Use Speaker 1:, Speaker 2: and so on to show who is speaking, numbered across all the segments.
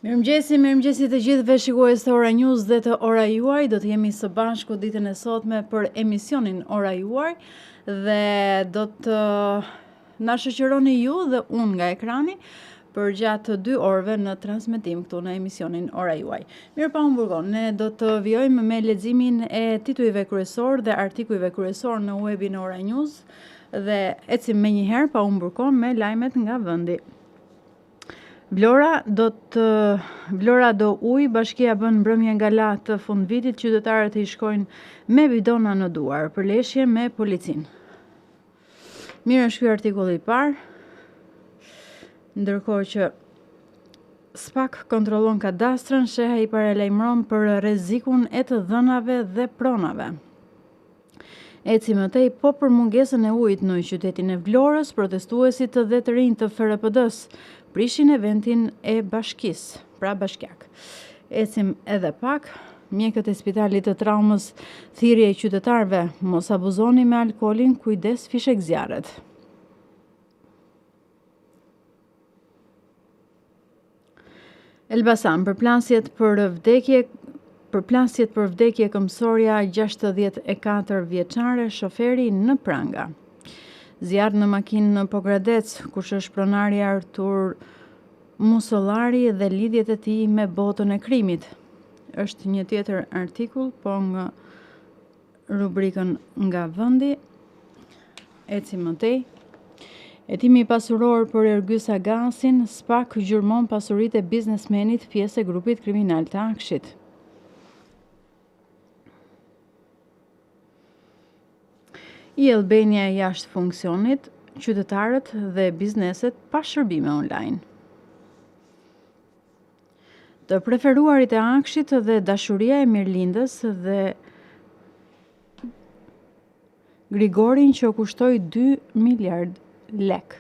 Speaker 1: Mirëmëngjesi të gjithëve shikues të Ora News dhe të Ora juaj. Do të jemi së bashku ditën e sotme për emisionin Ora juaj dhe do të na shoqëroni ju dhe unë nga ekrani për gjatë 2 orëve në transmetim këtu në emisionin Ora juaj. Mirë pa unë burgon, ne do të vjojmë me leximin e titujve kryesor dhe artikujve kryesor në webin e Ora News dhe ecim me njëherë pa unë burgon me lajmet nga vendi. Vlora do ujë, bashkia bën mbrëmje gala të fundvitit, qytetarët i shkojnë me bidona në duar, përleshje me policin. Mirë është ky artikulli i parë, ndërkohë që SPAK kontrollon kadastrën, sheha i paralajmëron për rrezikun e të dhënave dhe pronave. Eci më tej, po për mungesën e ujit në qytetin e Vlorës, protestuesit dhe të rinj të FRPD-s prishin eventin e bashkisë, pra bashkiak. Ecim edhe pak, mjekët e spitalit të traumës thirrje e qytetarëve, mos abuzoni me alkoolin, kujdes fishek zjarret. Elbasan, përplasjet për vdekje këmbësorja 64 vjeçare, shoferi në pranga. Zjarr në makinë në Pogradec, kush është pronari Artur Musollari dhe lidhjet e tij me botën e krimit. Është një tjetër artikull, po nga rubrikën nga vendi. Ecim më tej. Hetimi pasuror për Ergys Agasin, SPAK gjurmon pasuritë e biznesmenit, pjesë e grupit kriminal të Akshit. I Albania jashtë funksionit, qytetarët dhe bizneset pa shërbime online. Të preferuarit e Akshit dhe dashuria e mirëlindës dhe Grigorin që kushtoi 2 miliard lek.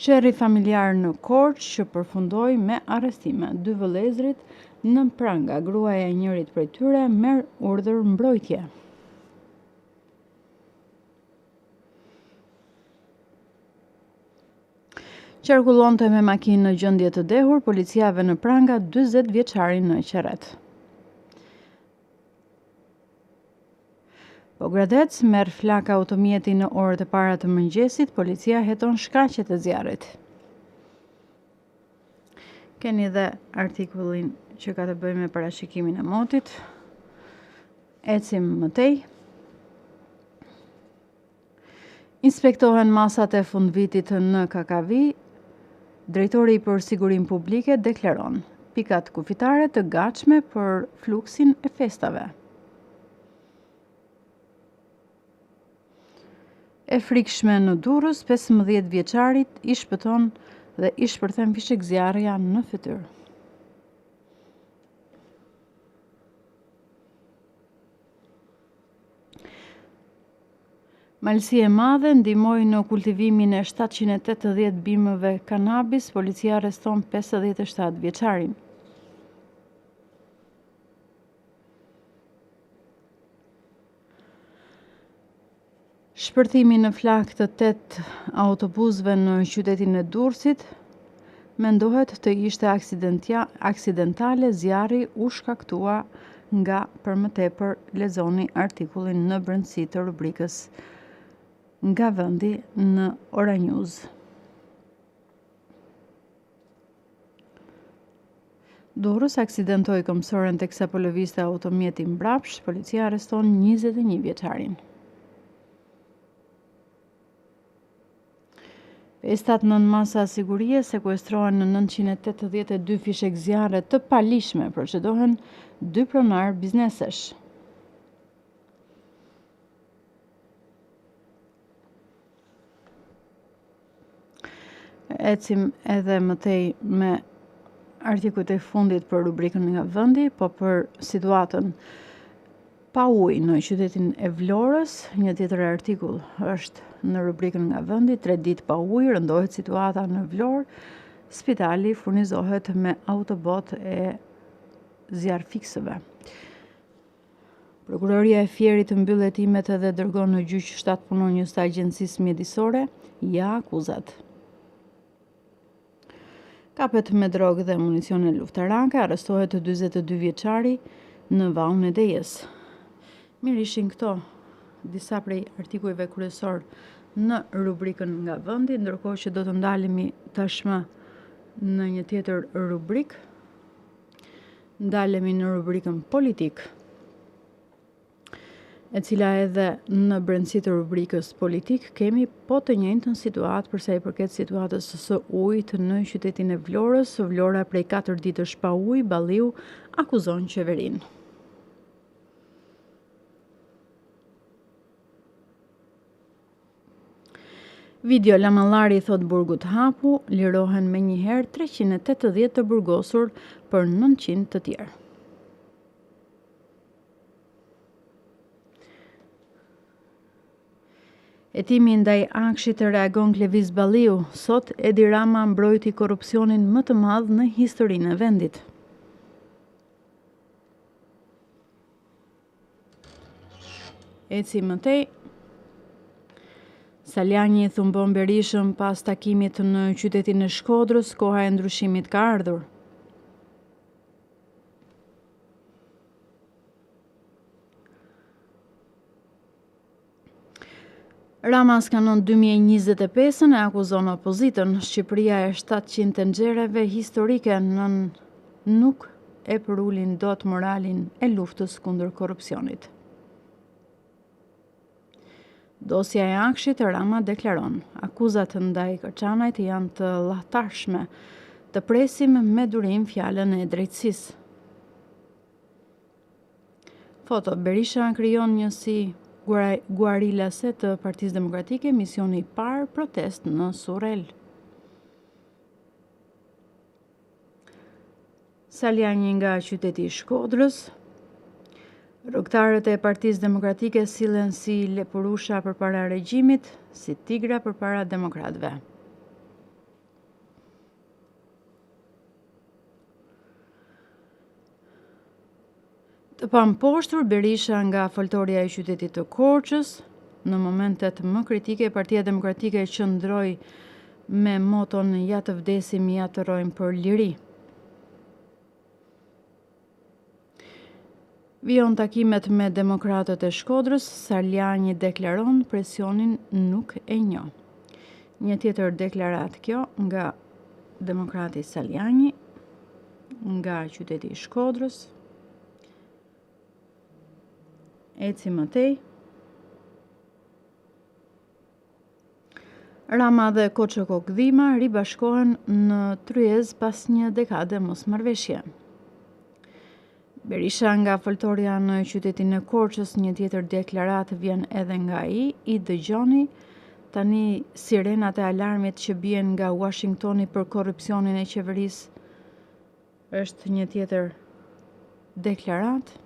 Speaker 1: Sherri familjar në Korçë që përfundoi me arrestime. 2 vëllezrit në pranga, gruaja e njërit prej tyre merr urdhër mbrojtje. Qarkullonte me makinë në gjendje të dehur, policiave në pranga 40 vjeçarin në qerret. Pogradec merr flak automjeti në orët e para të mëngjesit, policia heton shkaqet e zjarrit. Keni dhe artikullin që ka të bëjë me parashikimin e motit. Ecim më tej. Inspektohen masat e fundvitit në Kakavi. Drejtori për Sigurinë Publike deklaron pikat kufitare të gatshme për fluksin e festave. E frikshme në Durrës, 15 vjeçarit i shpëton dhe i shpërthen fishek zjarrja në fytyrë. Malësi e madhe ndihmoi në kultivimin e 780 bimëve kanabis, policia arreston 57 vjeçarin. Shpërthimi në flak të 8 autobusëve në qytetin e Durrësit mendohet të ishte aksidentale, zjarri u shkaktua nga për më tepër lexoni artikullin në brendësi të rubrikës nga vendi në Ora News. Durrës aksidentoi këmbësoren teksa po lëvizte automjeti mbrapsht, policia arreston 21 vjeçarin. Pestat nën masa sigurie sekuestrohen në 982 fishek zjarre të palishme, procedohen 2 pronar biznesesh. Ecim edhe më tej me artikujt e fundit për rubrikën nga vendi, po për situatën pa ujë në qytetin e Vlorës. Një tjetër artikull është në rubrikën nga vendi, 3 ditë pa ujë, rëndohet situata në Vlorë, spitali furnizohet me autobot e zjarrfiksëve. Prokuroria e Fierit të mbyll hetimet edhe dërgon në gjyq 7 punonjës të agjencisë mjedisore, ja akuzat. Kapet me drogë dhe municione luftarake, arrestohet 42 vjeçari në Vaun e Dejes. Mirë, ishin këto disa prej artikujve kryesor në rubrikën nga vendi, ndërkohë që do të ndalemi tashmë në një tjetër rubrik. Ndalemi në rubrikën politik, e cila edhe në brendësi të rubrikës politik kemi po të njëjtën situatë për sa i përket situatës së ujit në qytetin e Vlorës. Vlora prej 4 ditësh pa ujë, Balliu akuzon qeverinë. Video Lamallari thot burgut hapu, lirohen me njëherë 380 të burgosur për 900 të tjerë. Hetimi ndaj Akshit të reagon Klevis Balliu, sot Edi Rama mbrojti korrupsionin më të madh në historinë e vendit. Eci mëtej, Saljani thumbon Berishën pas takimit në qytetin e Shkodrës, koha e ndryshimit ka ardhur. Rama skanon 2025-ën e akuzon opozitën. Shqipëria e 700 tenxhereve historike nuk e përulin dot moralin e luftës kundër korrupsionit. Dosja e Akshit, Rama deklaron, akuzat ndaj Kërçanajt janë të llahtarshme, të presim me durim fjalën e drejtësisë. Foto, Berisha krijon një si guarilase të Partisë Demokratike, misioni i parë protest në Surrel. Saljani nga qyteti i Shkodrës. Rrugtarët e Partisë Demokratike sillen si lepurusha përpara regjimit, si tigra përpara demokratëve. Të pamposhtur, Berisha nga foltorja e qytetit të Korçës. Në momentet më kritike, Partia Demokratike qëndroi me moton ja të vdesim, ja të rojmë për liri. Vijon takimet me demokratët e Shkodrës, Saljani deklaron presionin nuk e njoh. Një tjetër deklarat kjo nga demokrati Saljani, nga qyteti i Shkodrës. Eci mëtej. Rama dhe Koçoko Gdhima ribashkohen në Tryez pas një dekade mosmarrveshje. Berisha nga foltorja në qytetin e Korçës, një tjetër deklarat vjen edhe nga ai, i dëgjoni tani sirenat e alarmit që bien nga Washingtoni për korrupsionin e qeverisë. Është një tjetër deklarat.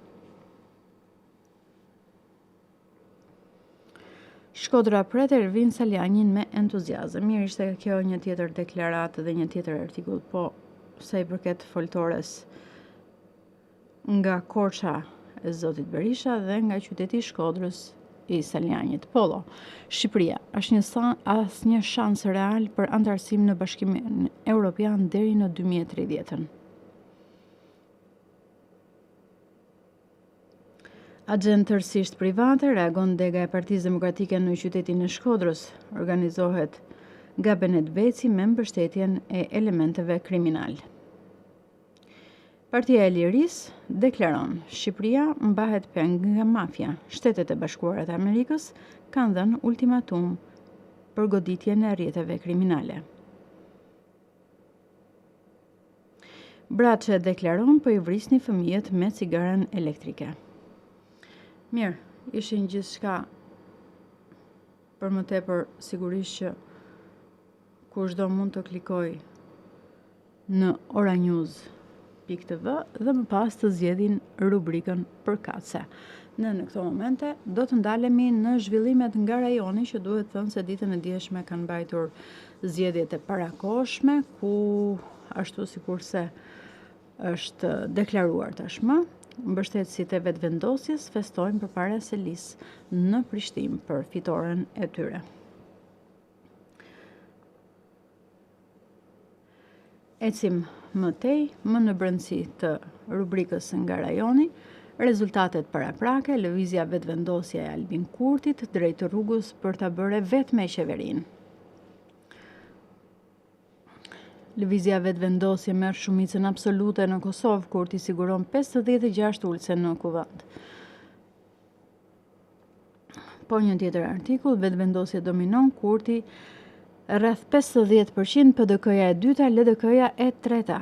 Speaker 1: Shkodra pret Ervin Saljanin me entuziazëm. Mirë, ishte kjo një tjetër deklarat dhe një tjetër artikull, po sa i përket foltores nga Korça e zotit Berisha dhe nga qyteti i Shkodrës i Saljanit. Pollo, Shqipëria është asnjë shans real për antarësim në Bashkimin Evropian deri në 2030. Agent tërësisht private, reagon dega e Partisë Demokratike në qytetin e Shkodrës. Organizohet Gabenet Beci me mbështetjen e elementeve kriminal. Partia e Lirisë deklaron, Shqipëria mbahet peng nga mafia. Shtetet e Bashkuara të Amerikës kanë dhënë ultimatum për goditjen e rrjeteve kriminale. Braçe deklaron po i vrisni fëmijët me cigaren elektrike. Mirë, ishin gjithçka për më tepër, sigurisht që kushdo mund të klikoj në oranews.tv dhe më pas të zgjedhin rubrikën përkatëse. Në këto momente do të ndalemi në zhvillimet nga rajoni, që duhet thënë se ditën e dieshme kanë mbajtur zgjedhjet e parakohshme, ku ashtu sikurse është deklaruar tashmë, mbështetësit e vetëvendosjes festojnë përpara selisë në Prishtinë për fitoren e tyre. Ecim më tej, më në brendësi të rubrikës nga rajoni, rezultatet paraprake, lëvizja vetëvendosja e Albin Kurtit drejt rrugës për ta bërë vetme qeverinë. Lëvizja vetëvendosje merr shumicën absolute në Kosovë, Kurti siguron 56 ulëse në kuvend. Po një tjetër artikull, vetëvendosja dominon, Kurti rreth 50%, PDK-ja e dyta, LDK-ja e treta.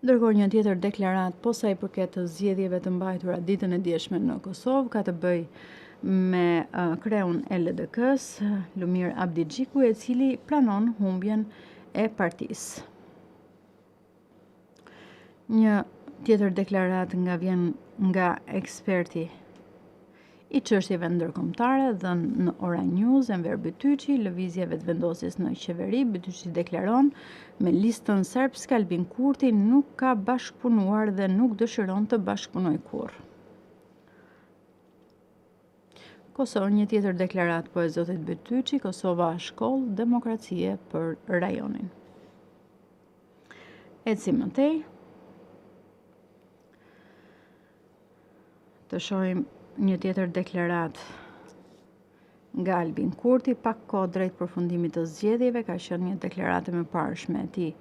Speaker 1: Ndërkohë një tjetër deklarat, po sa i përket të zgjedhjeve të mbajtura ditën e djeshme në Kosovë, ka të bëjë me kreun e LDK-s, Lumir Abdigjiku, e cili pranon humbjen e partisë. Një tjetër deklarat vjen nga eksperti i çështjeve ndërkombëtare dhënë në Ora News, Enver Bytyqi, lëvizja vetëvendosjes në qeveri. Bytyqi deklaron, me listën serbske Albin Kurti nuk ka bashkëpunuar dhe nuk dëshiron të bashkëpunojë kurrë. Kosovë, një tjetër deklarat po e zotit Bytyqi, Kosova shkollë demokracie për rajonin. Ecim më tej. Të shohim një tjetër deklarat nga Albin Kurti, pak kohë drejt përfundimit të zgjedhjeve, ka qenë një deklaratë më parshme e tij.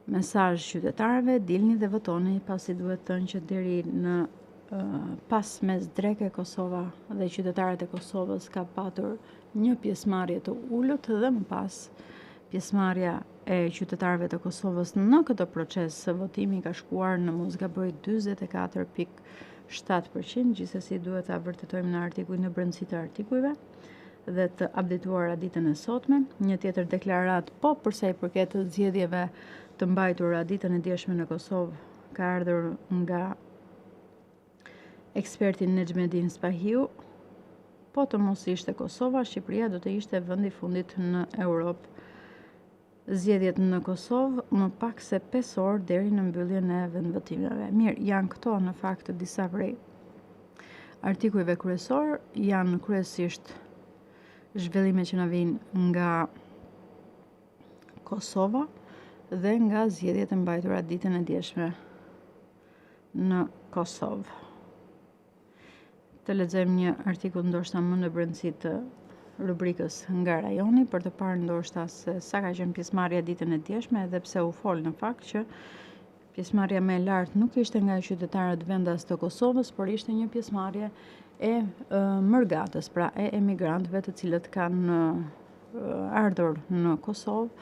Speaker 1: Mesazh qytetarëve, dilni dhe votoni, pasi duhet thënë që deri në pas mes dreke Kosova dhe qytetarët e Kosovës ka patur një pjesëmarrje të ulët dhe më pas pjesëmarrja e qytetarëve të Kosovës në këtë proces votimi ka shkuar në mos gaboj 44.7%, gjithsesi duhet ta vërtetojmë në artikuj në brendësi të artikujve dhe të updateuara ditën e sotme. Një tjetër deklarat, po përsa i përket të zgjedhjeve të mbajtura ditën e djeshme në Kosovë, ka ardhur nga ekspertin Nexhmedin Spahiu, po të mos ishte Kosova, Shqipëria do të ishte vendi i fundit në Europë. Zgjedhjet në Kosovë më pak se 5 orë deri në mbylljen e vendvotimeve. Mirë, janë këto në fakt disa prej artikujve kryesor, janë kryesisht zhvillime që na vijnë nga Kosova dhe nga zgjedhjet e mbajtura ditën e djeshme në Kosovë. Të lexojmë një artikull ndoshta më në brendësi të rubrikës nga rajoni për të parë ndoshta se sa ka qenë pjesëmarrja ditën e djeshme, edhe pse u fol në fakt që pjesëmarrja më e lartë nuk ishte nga qytetarët vendas të Kosovës, por ishte një pjesëmarrje e mërgatës, pra e emigrantëve të cilët kanë ardhur në Kosovë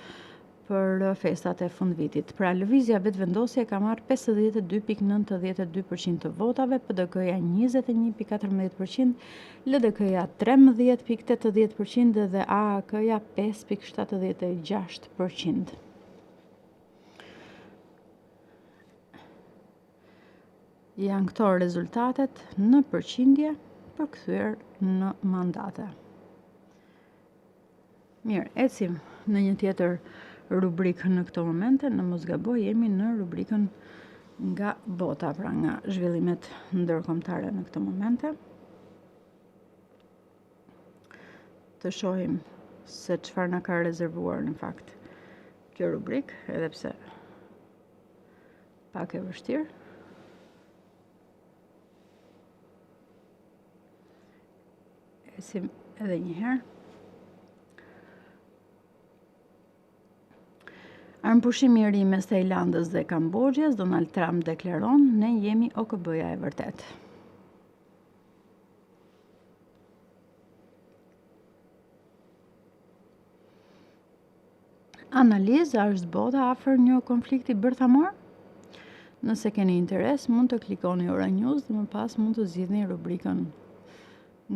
Speaker 1: për festat e fundvitit. Pra lëvizja vetëvendosje ka marrë 52.92% të votave, PDK-ja 21.14%, LDK-ja 13.80% dhe AAK-ja 5.76%. Janë këto rezultatet në përqindje përkthyer në mandate. Mirë, ecim në një tjetër rubrikë në këto momente, në mos gaboj jemi në rubrikën nga bota, pra nga zhvillimet ndërkombëtare në këto momente. Të shohim se çfarë na ka rezervuar në fakt kjo rubrikë, edhe pse pak e vështirë. Esim edhe një herë. Armëpushimi i ri mes Tajlandës dhe Kambodhës, Donald Trump deklaron, ne jemi OKB-ja e vërtet. Analiza, është bota afër një konflikti bërthamor? Nëse keni interes, mund të klikoni Ora News dhe më pas mund të zgjidhni rubrikën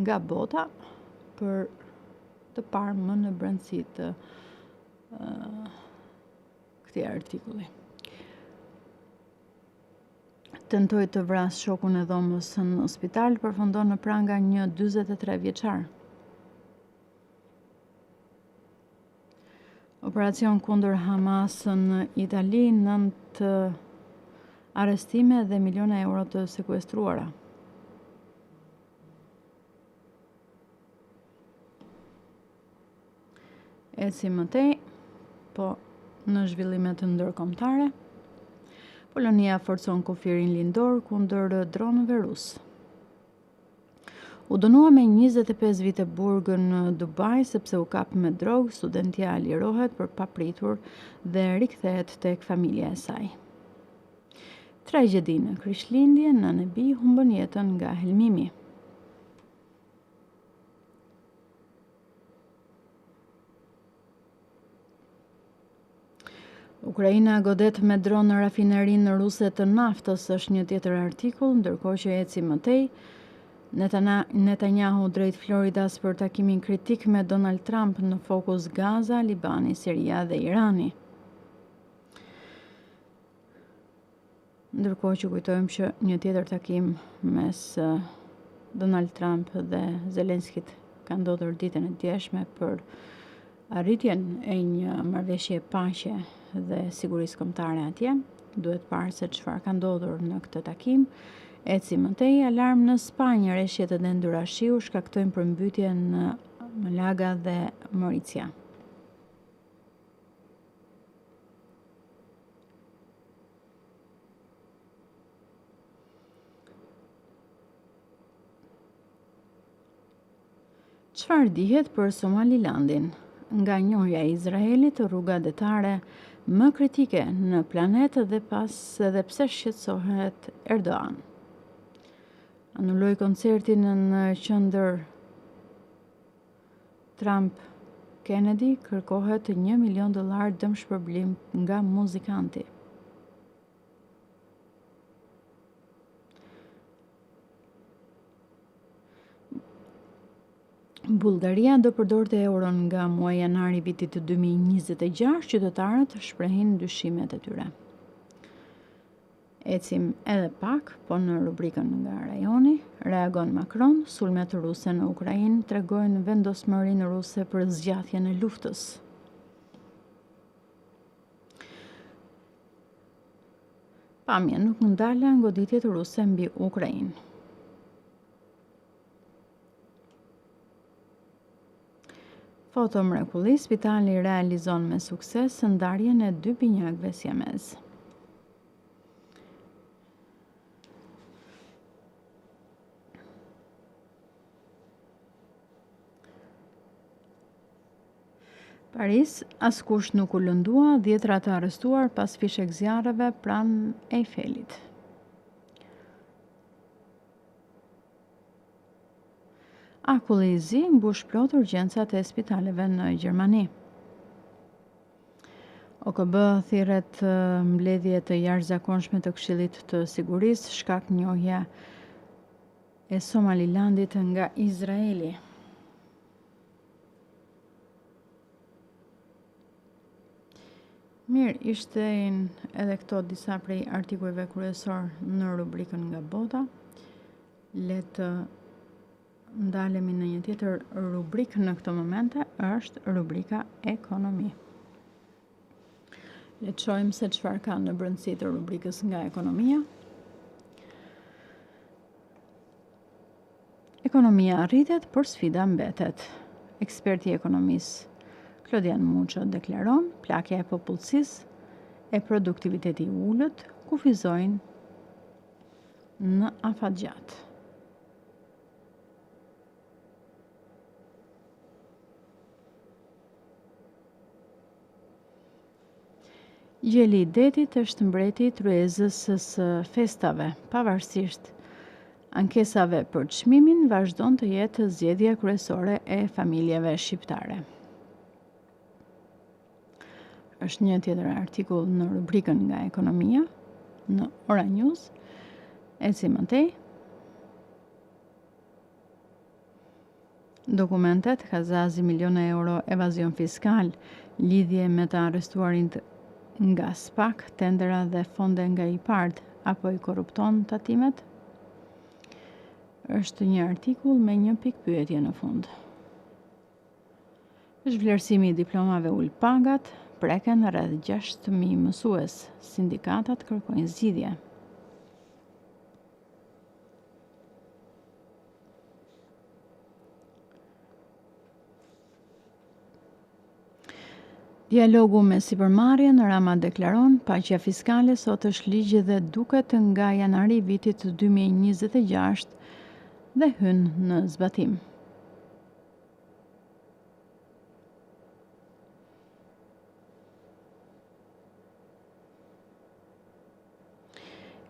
Speaker 1: nga bota për të parë më në brendësi të këtij artikulli. Tentoi të vrasë shokun e dhomës në spital, përfundon në pranga një 43 vjeçar. Operacion kundër Hamas në Itali, 9 arrestime dhe miliona euro të sekuestruara. Eci më tej, po në zhvillimet ndërkombëtare, Polonia forcon kufirin lindor kundër dronëve rusë. U dënua me 25 vite burg në Dubai sepse u kap me drogë, studentja lirohet për papritur dhe rikthehet tek familja e saj. Tragjedi në Krishtlindje, në Nebi humbën jetën nga helmimi. Ukraina godet me dronë në rafinerinë ruse të naftës është një tjetër artikull, ndërkohë që eci më tej, Netanyahu drejt Floridas për takimin kritik me Donald Trump në fokus Gaza, Libani, Siria dhe Irani. Ndërkohë që kujtojmë që një tjetër takim mes Donald Trump dhe Zelenskit ka ndodhur ditën e djeshme për arritjen e një marrëveshje paqe dhe sigurisë kombëtare atje. Duhet parë se çfarë ka ndodhur në këtë takim. Eci më tej, alarm në Spanjë, rreshjet e dendur shiu shkaktojnë përmbytje në Malaga dhe Mauricia. Çfarë dihet për Somalilandin? Nga njohja e Izraelit, rruga detare më kritike në planet dhe pas edhe pse shqetësohet Erdogan. Anulloi koncertin në qendër Trump-Kennedy, kërkohet $1 milion dëmshpërblim nga muzikanti. Bullgaria do përdorte euron nga muaji janar i vitit 2026, qytetarët shprehin dyshimet e tyre. Ecim edhe pak, po në rubrikën nga rajoni, reagon Macron, sulmet ruse në Ukrainë tregojnë vendosmërinë ruse për zgjatjen e luftës. Pamje nuk ndala goditjet ruse mbi Ukrainë. Foto mrekulli, spitali realizon me sukses ndarjen e 2 binjakëve siamez. Paris, askush nuk u lëndua, 10 të arrestuar pas fishek zjarreve pranë Eiffelit. Akulli i zi mbush plot urgjencat e spitaleve në Gjermani. OKB thirret mbledhje të jashtëzakonshme të Këshillit të Sigurisë shkak njohja e Somalilandit nga Izraeli. Mirë, ishte edhe këto disa prej artikujve kryesor në rubrikën nga bota. Le të ndalemi në një tjetër rubrikë në këto momente, është rubrika ekonomi. Le të shohim se çfarë ka në brendësi të rubrikës nga ekonomia. Ekonomia rritet, por sfida mbetet. Eksperti i ekonomisë Claudian Mucho deklaron, plakja e popullsisë e produktiviteti i ulët kufizojnë në afatgjat. Gjeli i detit është mbreti i tryezës së festave, pavarësisht ankesave për çmimin, vazhdon të jetë zgjedhja kryesore e familjeve shqiptare. Është një tjetër artikull në rubrikën nga ekonomia, në Ora News, eci më tej. Dokumentet, Kazazi miliona euro evazion fiskal, lidhje me të arrestuarin nga SPAK, tendera dhe fonde nga IPARD, apo i korrupton tatimet? Është një artikull me një pikë pyetje në fund. Zhvlerësimi i diplomave ul pagat, preken rreth 6.000 mësues, sindikatat kërkojnë zgjidhje. Dialogu me sipërmarrjen, Rama deklaron, paqja fiskale sot është ligj dhe duket nga janari vitit 2026 dhe hyn në zbatim.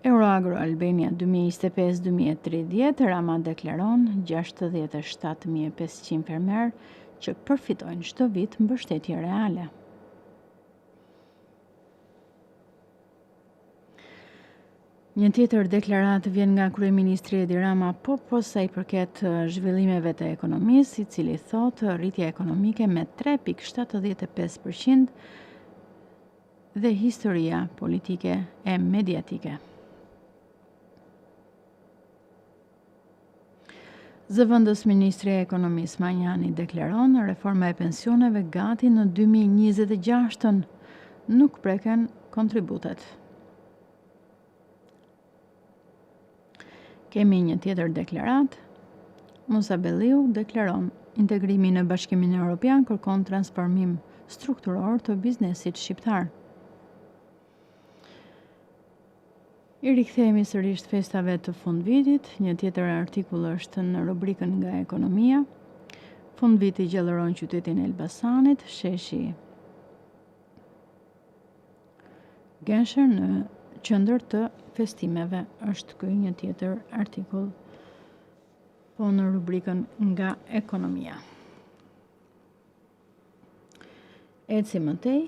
Speaker 1: Euroagro Albania 2025-2030, Rama deklaron 67.500 fermer që përfitojnë çdo vit mbështetje reale. Një tjetër deklaratë vjen nga kryeministri Edi Rama po sa i përket zhvillimeve të ekonomisë, i cili thotë rritja ekonomike me 3.75% dhe historia politike e mediatike. Zëvendës Ministri e Ekonomisë Manjani deklaron reforma e pensioneve gati në 2026 nuk preken kontributet. Kemi një tjetër deklarat. Musa Belliu deklaron integrimi në Bashkimin Evropian kërkon transformim strukturor të biznesit shqiptar. I rikthehemi sërish të festave të fundvitit. Një tjetër artikull është në rubrikën nga ekonomia. Fundviti gjallëron qytetin e Elbasanit, sheshi Gensher në qendër të festimeve. Është ky një tjetër artikull po në rubrikën nga ekonomia. Eci mëtej.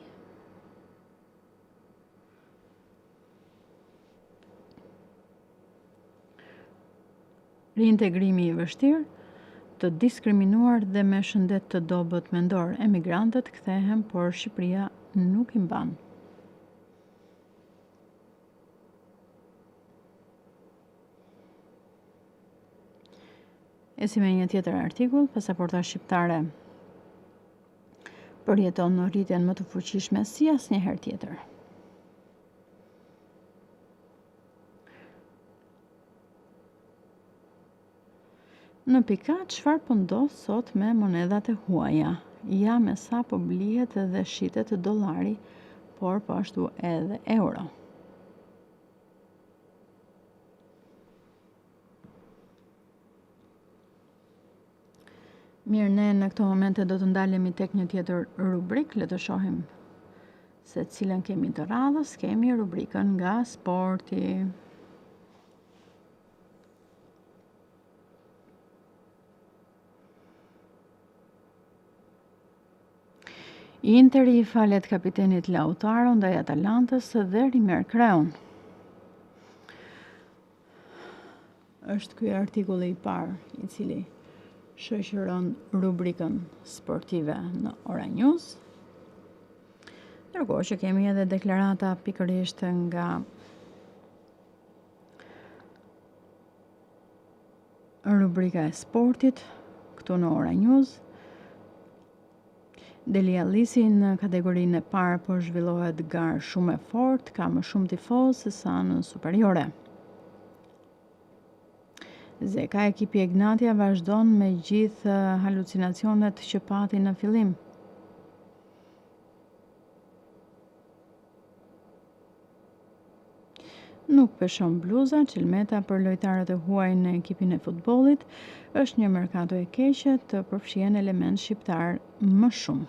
Speaker 1: Reintegrimi i vështirë, të diskriminuar dhe me shëndet të dobët mendor, emigrantët kthehen, por Shqipëria nuk i mban. Eci me një tjetër artikull, pasaporta shqiptare përjeton në rritjen më të fuqishme si asnjëherë tjetër. Në pika, çfarë po ndodh sot me monedhat e huaja? Ja me sa po blihet dhe shitet dollari, por po ashtu edhe euro. Mirë, ne në këto momente do të ndalemi tek një tjetër rubrik, le të shohim se cilën kemi të radhës. Kemi rubrikën nga sporti. Interi i falet kapitenit Lautaro ndaj Atalantës dhe Rimer Kreun. Është ky artikulli i parë i cili shoqëron rubrikën sportive në Ora News. Ndërkohë që kemi edhe deklarata pikërisht nga rubrika e sportit këtu në Ora News. Deli Allisi në kategorinë e parë po zhvillohet garë shumë e fortë, ka më shumë tifozë se sa në superiore. Zeka ekipi Egnatia vazhdon me gjithë halucinacionet që pati në fillim. Nuk peshon bluza, Çelmeta për lojtarët e huaj në ekipin e futbollit, është një merkato e keqe të përfshihen element shqiptar më shumë.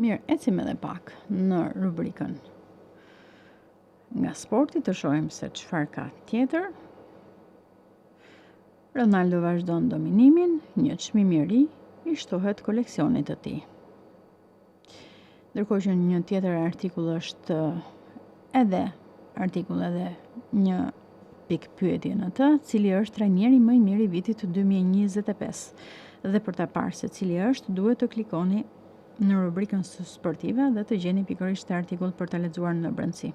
Speaker 1: Mirë, ecim edhe pak në rubrikën nga sporti të shohim se çfarë ka tjetër. Ronaldo vazhdon dominimin, një çmim i ri i shtohet koleksionit të tij. Ndërkohë që një tjetër artikull është edhe një pikë pyetje në të, cili është trajneri më i mirë i vitit 2025. Dhe për ta parë se cili është, duhet të klikoni në rubrikën sportive dhe të gjeni pikërisht artikull për ta lexuar në brendësi.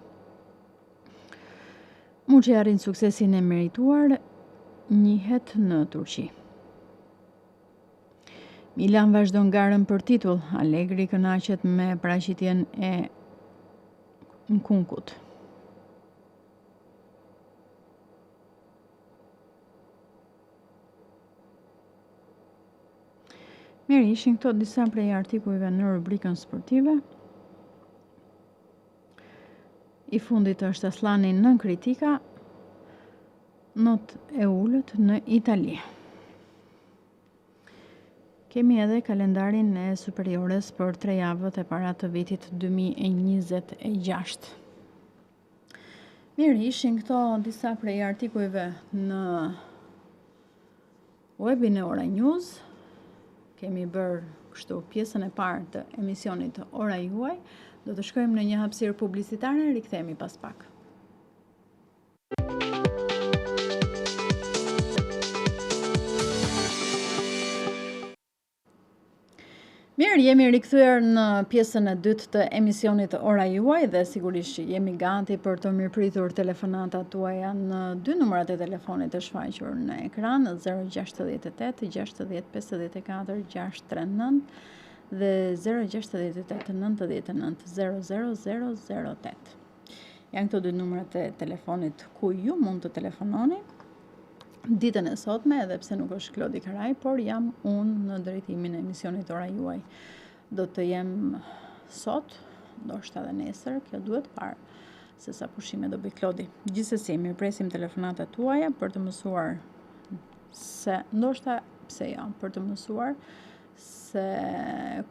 Speaker 1: Muçi arrin suksesin e merituar, njihet në Turqi. Milan vazhdon garën për titull, Allegri kënaqet me paraqitjen e Nkunkut. Mirë, ishin këto disa prej artikujve në rubrikën sportive. I fundit është Aslani nën kritika, not e ullët në Itali. Kemi edhe kalendarin e superiores për 3 javët e para të vitit 2026. Mirë, ishin këto disa prej artikujve në webin e Ora News. Kemi bërë kështu pjesën e parë të emisionit Ora Juaj. Do të shkojmë në një hapësirë publicitare, rikthehemi pas pak. Mirë, jemi rikthyer në pjesën e dytë të emisionit Ora Juaj dhe sigurisht jemi gati për të mirëpritur telefonatat tuaja në 2 numrat e telefonit të shfaqur në ekran, 068 60 54 639 dhe 068 99 00008. Janë këto 2 numrat e telefonit ku ju mund të telefononi ditën e sotme, edhe pse nuk është Klodi Karaj, por jam unë në drejtimin e emisionit Ora Juaj. Do të jem sot, ndoshta edhe nesër, kjo duhet parë se sa pushime do bëj Klodi. Gjithsesi, mirëpresim telefonatat tuaja për të mësuar se, ndoshta pse jo, për të mësuar se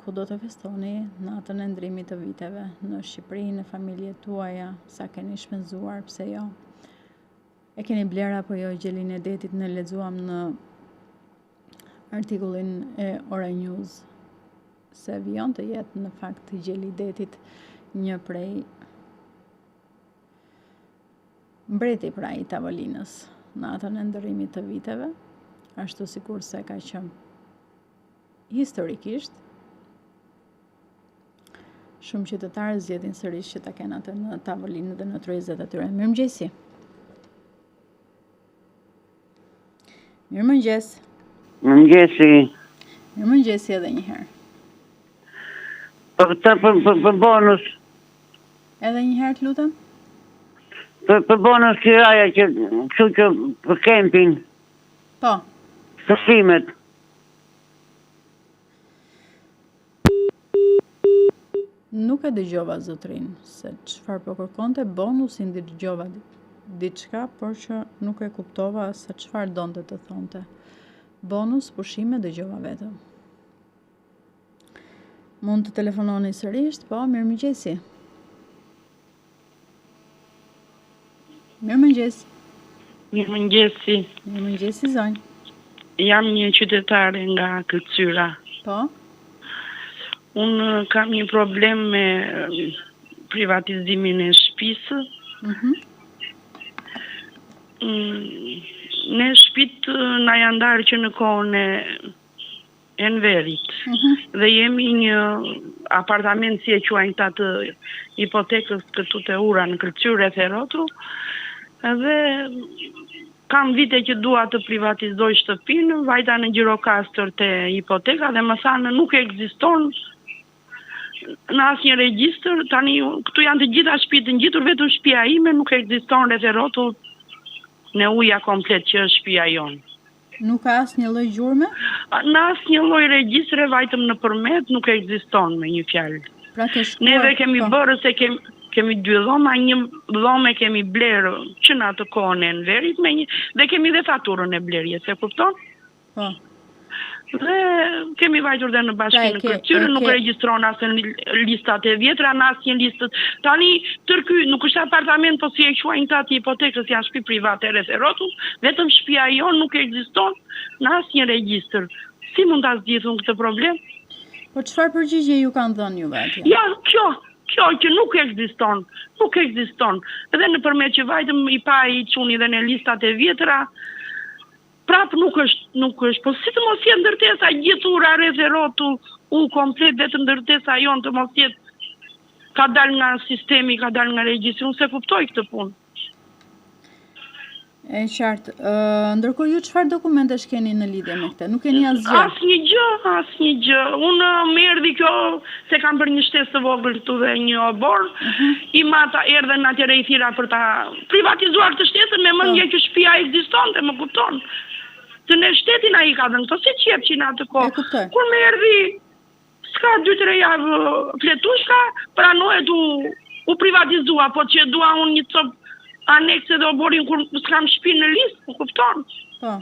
Speaker 1: ku do të festoni natën e ndrimit të viteve në Shqipëri, në familjet tuaja, sa keni shpenzuar, pse jo. E keni bler apo jo gjelin e detit, në lexuam në artikullin e Ora News se vijon të jetë në fakt gjeli i detit një prej mbreti pra i tavolinës natën e ndërimit të viteve, ashtu sikur se ka qenë historikisht. Shumë qytetarë zgjedhin sërish që ta kenë atë në tavolinë dhe në tryezet e tyre. Mirëmëngjesi. Mirëmëngjes.
Speaker 2: Mëngjesi.
Speaker 1: Mirëmëngjesi edhe një herë.
Speaker 2: Për bonus.
Speaker 1: Edhe një herë të lutem.
Speaker 2: Për bonus kiraja që për kemping.
Speaker 1: Po.
Speaker 2: Sësimet.
Speaker 1: Nuk e dëgjova zotrin, se çfarë po kërkonte bonusin, dëgjova diçka, por që nuk e kuptova se çfarë donte të thonte. Bonus, pushime, dëgjova vetëm. Mund të telefononi sërish, po, mirëmëngjesi. Mirëmëngjes.
Speaker 3: Mirëmëngjesi.
Speaker 1: Mirëmëngjesi, zonjë.
Speaker 3: Jam një qytetare nga Këlqyra.
Speaker 1: Po.
Speaker 3: Unë kam një problem me privatizimin e shtëpisë. Ne shtëpitë na janë ndarë që në kohën e Enverit. Dhe jemi një apartament, si e quajnë këta të hipotekës këtu te Ura në Këlqyrë e Therotu. Dhe kam vite që dua të privatizoj shtëpinë, vajta në gjirokastër te hipoteka dhe më thanë nuk ekziston në asnjë regjistër. Tani këtu janë të gjitha shtëpitë ngjitur, vetëm shtëpia ime nuk ekziston rreth e rrotull në uja komplet që është shtëpia jonë.
Speaker 1: Nuk ka asnjë lloj gjurme?
Speaker 3: Në asnjë lloj regjistre, vajtëm në përmet, nuk ekziston me një fjalë.
Speaker 1: Pra ke shkuar.
Speaker 3: Neve kemi bërë se kemi 2 dhoma, një dhomë kemi blerë që në atë kohën e Enverit dhe kemi dhe faturën e blerjes, e kupton?
Speaker 1: Po.
Speaker 3: Dhe kemi vajtur dhe në bashkinë Këlqyrë, nuk regjistron asë në listat e vjetra, në asë një listët. Tani, tërky, nuk është apartament, po si e quajnë këta të hipotekës, janë shtëpi private rreth e rrotull, vetëm shtëpia jonë nuk ekziston në asë një regjistër. Si mund ta zgjidhun këtë problem?
Speaker 1: Po çfarë përgjigje ju kanë dhënë juve atje?
Speaker 3: Ja, kjo që nuk ekziston. Edhe nëpërmjet që vajtëm i pa i çuni dhe në listat e vjetra, prap nuk është, po si të mos jetë ndërtesa gjetura rreth e rrotull, u komplet vetëm ndërtesa jonë të mos jetë, ka dal nga sistemi, ka dal nga regjistri, unë se kuptoj këtë punë.
Speaker 1: E qartë. Ndërkohë ju çfarë dokumentesh keni në lidhje me këtë? Nuk keni asgjë?
Speaker 3: Asnjë gjë. Unë më erdhi kjo se kam bërë një shtesë të vogël këtu dhe një obor. I mata erdhen atëre i thira për ta privatizuar këtë shtesën me mendje që shtëpia ekzistonte, më kupton? Se në shtetin ai ka dhënë, këto si qepqin atë
Speaker 1: E
Speaker 3: kohë.
Speaker 1: kuptoj.
Speaker 3: Kur më erdhi, s'ka 2-3 javë fletushka, pranohet u privatizua, po që dua unë një copë anekse dhe oborin kur s'kam shtëpi në listë, më kupton?
Speaker 1: Po.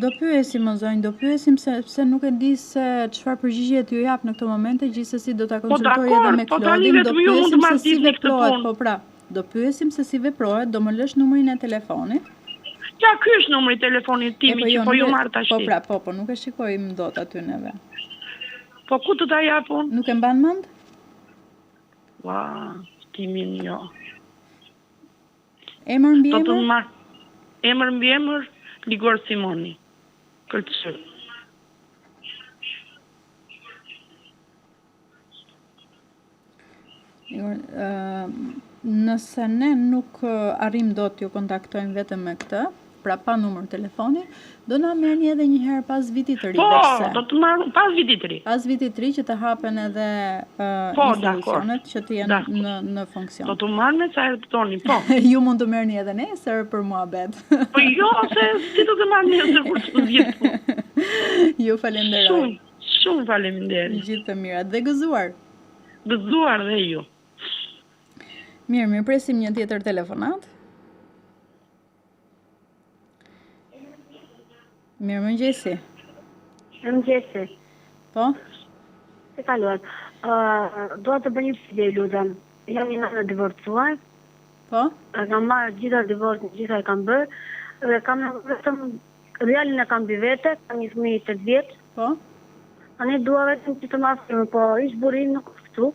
Speaker 1: Do pyesim o zonjë, do pyesim sepse nuk e di se çfarë përgjigje t'ju jap në këtë momente, gjithsesi do ta konsultoj edhe me Klodin, do pyesim se si veprohet, po pra. Do pyesim se si veprohet, do më lësh numrin e telefonit.
Speaker 3: Ja, ky është numri i telefonit tim që po ju marr tash.
Speaker 1: Po pra, po, nuk e shikojmë dot aty neve.
Speaker 3: Po ku të ta jap unë?
Speaker 1: Nuk e mban mend?
Speaker 3: Ua, timin jo.
Speaker 1: Emër mbi
Speaker 3: Do të
Speaker 1: emër?
Speaker 3: marr emër mbi emër Ligor Simoni. Këlqy.
Speaker 1: Nëse ne nuk arrim dot t'ju kontaktojmë vetëm me këtë, pra pa numër telefoni, do na merrni edhe një herë pas vitit të ri.
Speaker 3: Po,
Speaker 1: veçse.
Speaker 3: do të marr pas vitit të ri.
Speaker 1: Pas vitit të ri që të hapen edhe institucionet që të jenë në funksion.
Speaker 3: Do të marr me sa herë të doni, po.
Speaker 1: Ju mund të merrni edhe nesër për muhabet.
Speaker 3: Po jo, se si do të marr nesër kur të vjet.
Speaker 1: Ju falenderoj.
Speaker 3: Shumë faleminderit.
Speaker 1: Gjithë të mirat dhe gëzuar.
Speaker 3: Gëzuar dhe ju.
Speaker 1: Mirë, presim një tjetër telefonat. Mirë mëngjesi.
Speaker 4: Mëngjesi.
Speaker 1: Po?
Speaker 4: Si kaluat? Doa të bëj një pyetje, lutem. Jam një nënë divorcuar.
Speaker 1: Po?
Speaker 4: Kam marrë gjitha divorcin, gjitha e kam bërë. Dhe kam vetëm realin e kam mbi vete, kam një fëmijë 8 vjeç.
Speaker 1: Po?
Speaker 4: Tani dua vetëm që të marr firmë, po ish burim nuk këtu.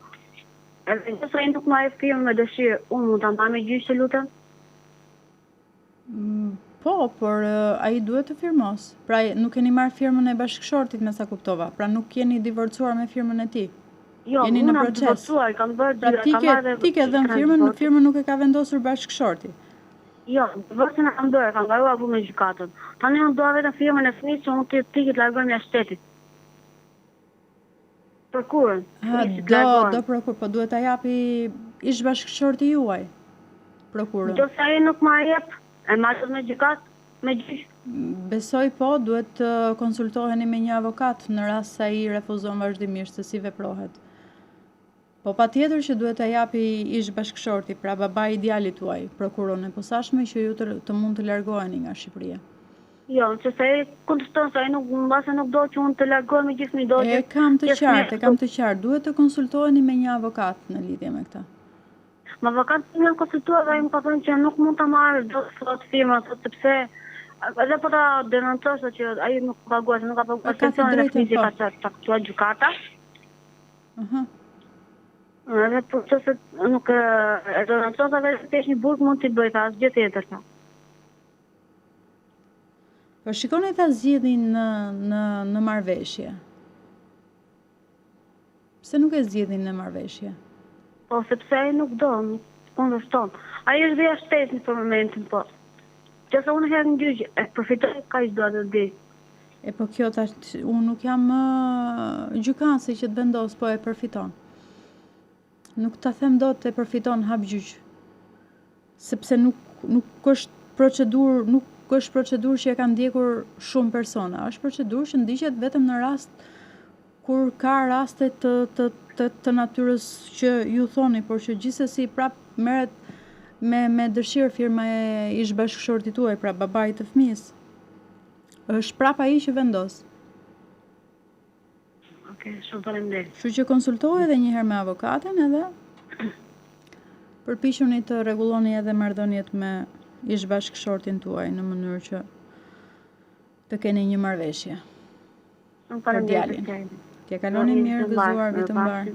Speaker 4: Edhe nëse ai nuk marrë firmë me dëshirë, unë mund ta mbaj me gjyq, lutem.
Speaker 1: Po, por ai duhet të firmos. Pra nuk keni marrë firmën e bashkëshortit me sa kuptova. Pra nuk jeni divorcuar me firmën e tij.
Speaker 4: Jo,
Speaker 1: jeni në proces.
Speaker 4: Divorcuar, kam bërë
Speaker 1: pra ti ke dhënë firmën nuk e ka vendosur bashkëshorti.
Speaker 4: Jo, divorcin e kam bërë, kam garuar me gjykatën. Tani unë dua vetëm firmën e fëmijës që unë ti të largojmë jashtë shtetit. Prokurën.
Speaker 1: Do prokur, po duhet ta japi ish bashkëshorti juaj. Prokurën.
Speaker 4: Do se ai nuk ma jep, e marrë me gjykat, me gjyq.
Speaker 1: Besoj po, duhet të konsultoheni me një avokat në rast se ai refuzon vazhdimisht se si veprohet. Po patjetër që duhet ta japi ish bashkëshorti, pra babai i djalit tuaj, prokurën e posaçme që ju të mund të largoheni nga Shqipëria.
Speaker 4: Jo, që se ai kundërshton se ai nuk mbase nuk do që unë të largohem me gjithë do që.
Speaker 1: E kam të qartë, duhet të konsultoheni me një avokat në lidhje me këtë.
Speaker 4: Ma avokati më konsultuar dhe më ka thënë që nuk mund ta marrë dot sot firma, sepse edhe po ta denoncosh që ai nuk paguar, se nuk ka paguar pensionin e fizikës ka caktuar gjykata. Edhe po se nuk e denoncosh edhe tesh një burg mund t'i bëj ta asgjë tjetër ta.
Speaker 1: Po shikoni ta zgjidhin në marrëveshje. Pse nuk e zgjidhin në marrëveshje?
Speaker 4: Po sepse ai nuk do, kundërshton. Ai është dhe shtetin për momentin, po. Qëse unë herë në gjyq, e përfitoj kaq do të di.
Speaker 1: E po kjo tash unë nuk jam gjykatësi që të vendos, po e përfiton. Nuk ta them dot e përfiton hap gjyq. Sepse nuk është procedurë që e kanë ndjekur shumë persona, është procedurë që ndiqet vetëm në rast kur ka raste të natyrës që ju thoni, por që gjithsesi prap merret me dëshirë firma e ish bashkëshortit tuaj, pra babait të fëmijës. Është prap ai që vendos.
Speaker 4: Okej, shumë faleminderit.
Speaker 1: Kështu që konsultoheni edhe një herë me avokatin edhe përpiquni të rregulloni edhe marrëdhëniet me ish bashkëshortin tuaj në mënyrë që të keni një marrëveshje.
Speaker 4: Shumë faleminderit.
Speaker 1: T'ja kaloni mirë, gëzuar, vitë mbar.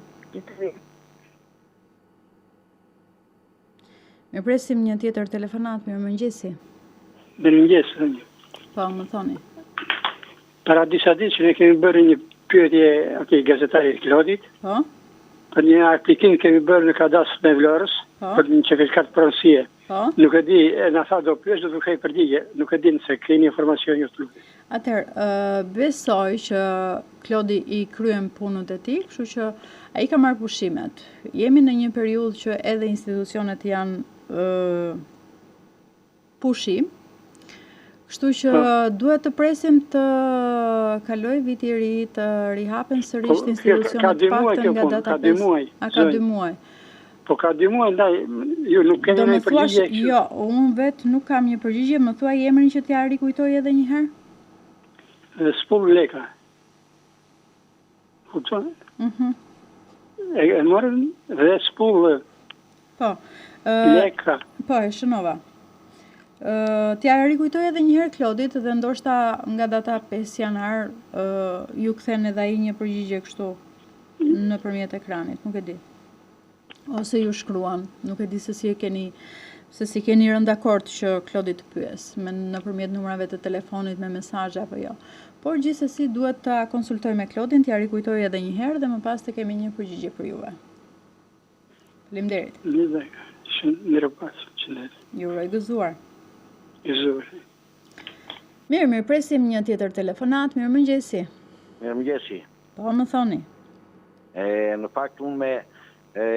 Speaker 1: Me presim një tjetër telefonat, mirëmëngjesi.
Speaker 5: Mirëmëngjes.
Speaker 1: Po, më thoni.
Speaker 5: Para disa ditë që ne kemi bërë një pyetje gazetarit Klodit.
Speaker 1: Po?
Speaker 5: Për një aplikim kemi bërë në kadastër me Vlorës, për një certifikat pronësie.
Speaker 1: Po?
Speaker 5: Nuk e di, na tha do pyes, do të kemi përgjigje. Nuk e di nëse keni informacion ju të lutem.
Speaker 1: Atëherë, besoj që Klodi i kryen punët e tij, kështu që ai ka marrë pushimet. Jemi në një periudhë që edhe institucionet janë pushim. Kështu që duhet të presim të kaloj viti I ri, të rihapen sërish institucionet paktën nga data 5. A ka 2 muaj?
Speaker 5: Po ka 2 muaj, ndaj, ju nuk keni një përgjigje.
Speaker 1: Jo, unë vetë nuk kam një përgjigje, më thuaj emrin që t'ja rikujtoj edhe një herë?
Speaker 5: Spull Leka. Kupton? E morën dhe Spull
Speaker 1: Po.
Speaker 5: Leka.
Speaker 1: Po, e shënova. T'ja rikujtoj edhe një herë Klodit dhe ndoshta nga data 5 janar ju kthen edhe ai një përgjigje kështu nëpërmjet ekranit, nuk e di. Ose ju shkruan, nuk e di se si keni rënë dakord që Klodi të pyes, nëpërmjet numrave të telefonit me mesazhe apo jo. Por gjithsesi duhet ta konsultoj me Klodin, t'ja rikujtoj edhe një herë dhe më pas të kemi një përgjigje për juve. Faleminderit. Ju uroj gëzuar. Mirë, presim një tjetër telefonat. Mirëmëngjesi.
Speaker 6: Mirëmëngjesi.
Speaker 1: Po, më thoni.
Speaker 6: Në fakt unë me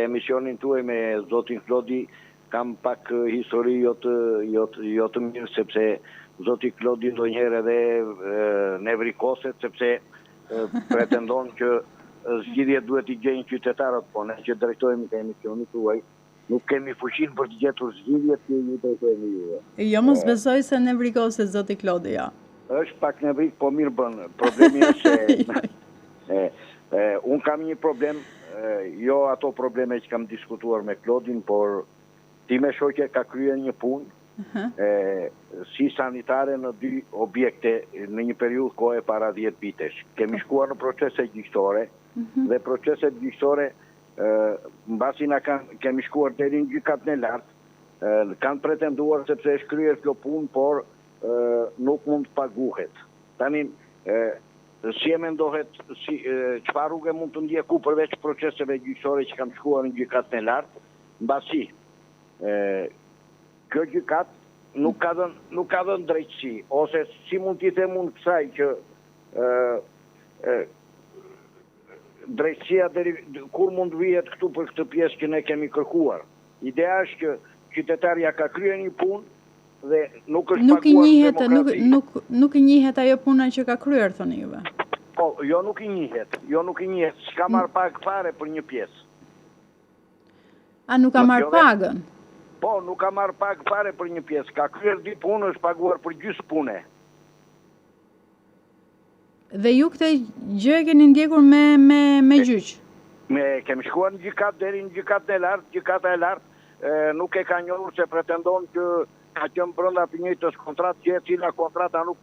Speaker 6: emisionin tuaj me zotin Klodi kam pak histori jo të mirë, sepse zoti Klodi ndonjëherë edhe ne vrikoset, sepse pretendon që zgjidhjet duhet I gjejnë qytetarët, po ne që drejtojmë ka emisionit tuaj nuk kemi fuqin për të gjetur zgjidhjet që ju drejtojmë juve.
Speaker 1: Jo, mos besoj se ne vrikoset zoti Klodi, ja.
Speaker 6: Është pak ne vrik, po mirë bën. Problemi është se unë kam një problem, jo ato probleme që kam diskutuar me Klodin, por ti me shoqe ka kryer një punë si sanitare në 2 objekte në një periudhë kohe para 10 vitesh. Kemi shkuar në procese gjyqësore dhe proceset gjyqësore mbasi kemi shkuar deri në gjykatën e lartë, kanë pretenduar sepse është kryer kjo punë, por nuk mund të paguhet. Tani si e mendohet, çfarë rrugë mund të ndjeku përveç proceseve gjyqësore që kanë shkuar në gjykatën e lartë, mbasi kjo gjykat nuk ka dhënë drejtësi, ose si mund t'i them unë kësaj që drejtësia kur mund vihet këtu për këtë pjesë që ne kemi kërkuar. Ideja është që qytetarja ka kryer një punë dhe nuk është paguar demokrati.
Speaker 1: Nuk I njihet ajo puna që ka kryer, thoni juve.
Speaker 6: Po, jo nuk I njihet. S'ka marrë pagë fare për një pjesë.
Speaker 1: A nuk ka marrë pagën?
Speaker 6: Po, nuk ka marrë pagë fare për një pjesë. Ka kryer 2 punë, është paguar për gjysmë pune.
Speaker 1: Dhe ju këtë gjë e keni ndjekur me gjyq?
Speaker 6: Kemi shkuar në gjykat deri në gjykatën e lartë, gjykata e lartë nuk e ka njohur se pretendon që ka qenë brenda të njëjtës kontratë, që e cila kontrata nuk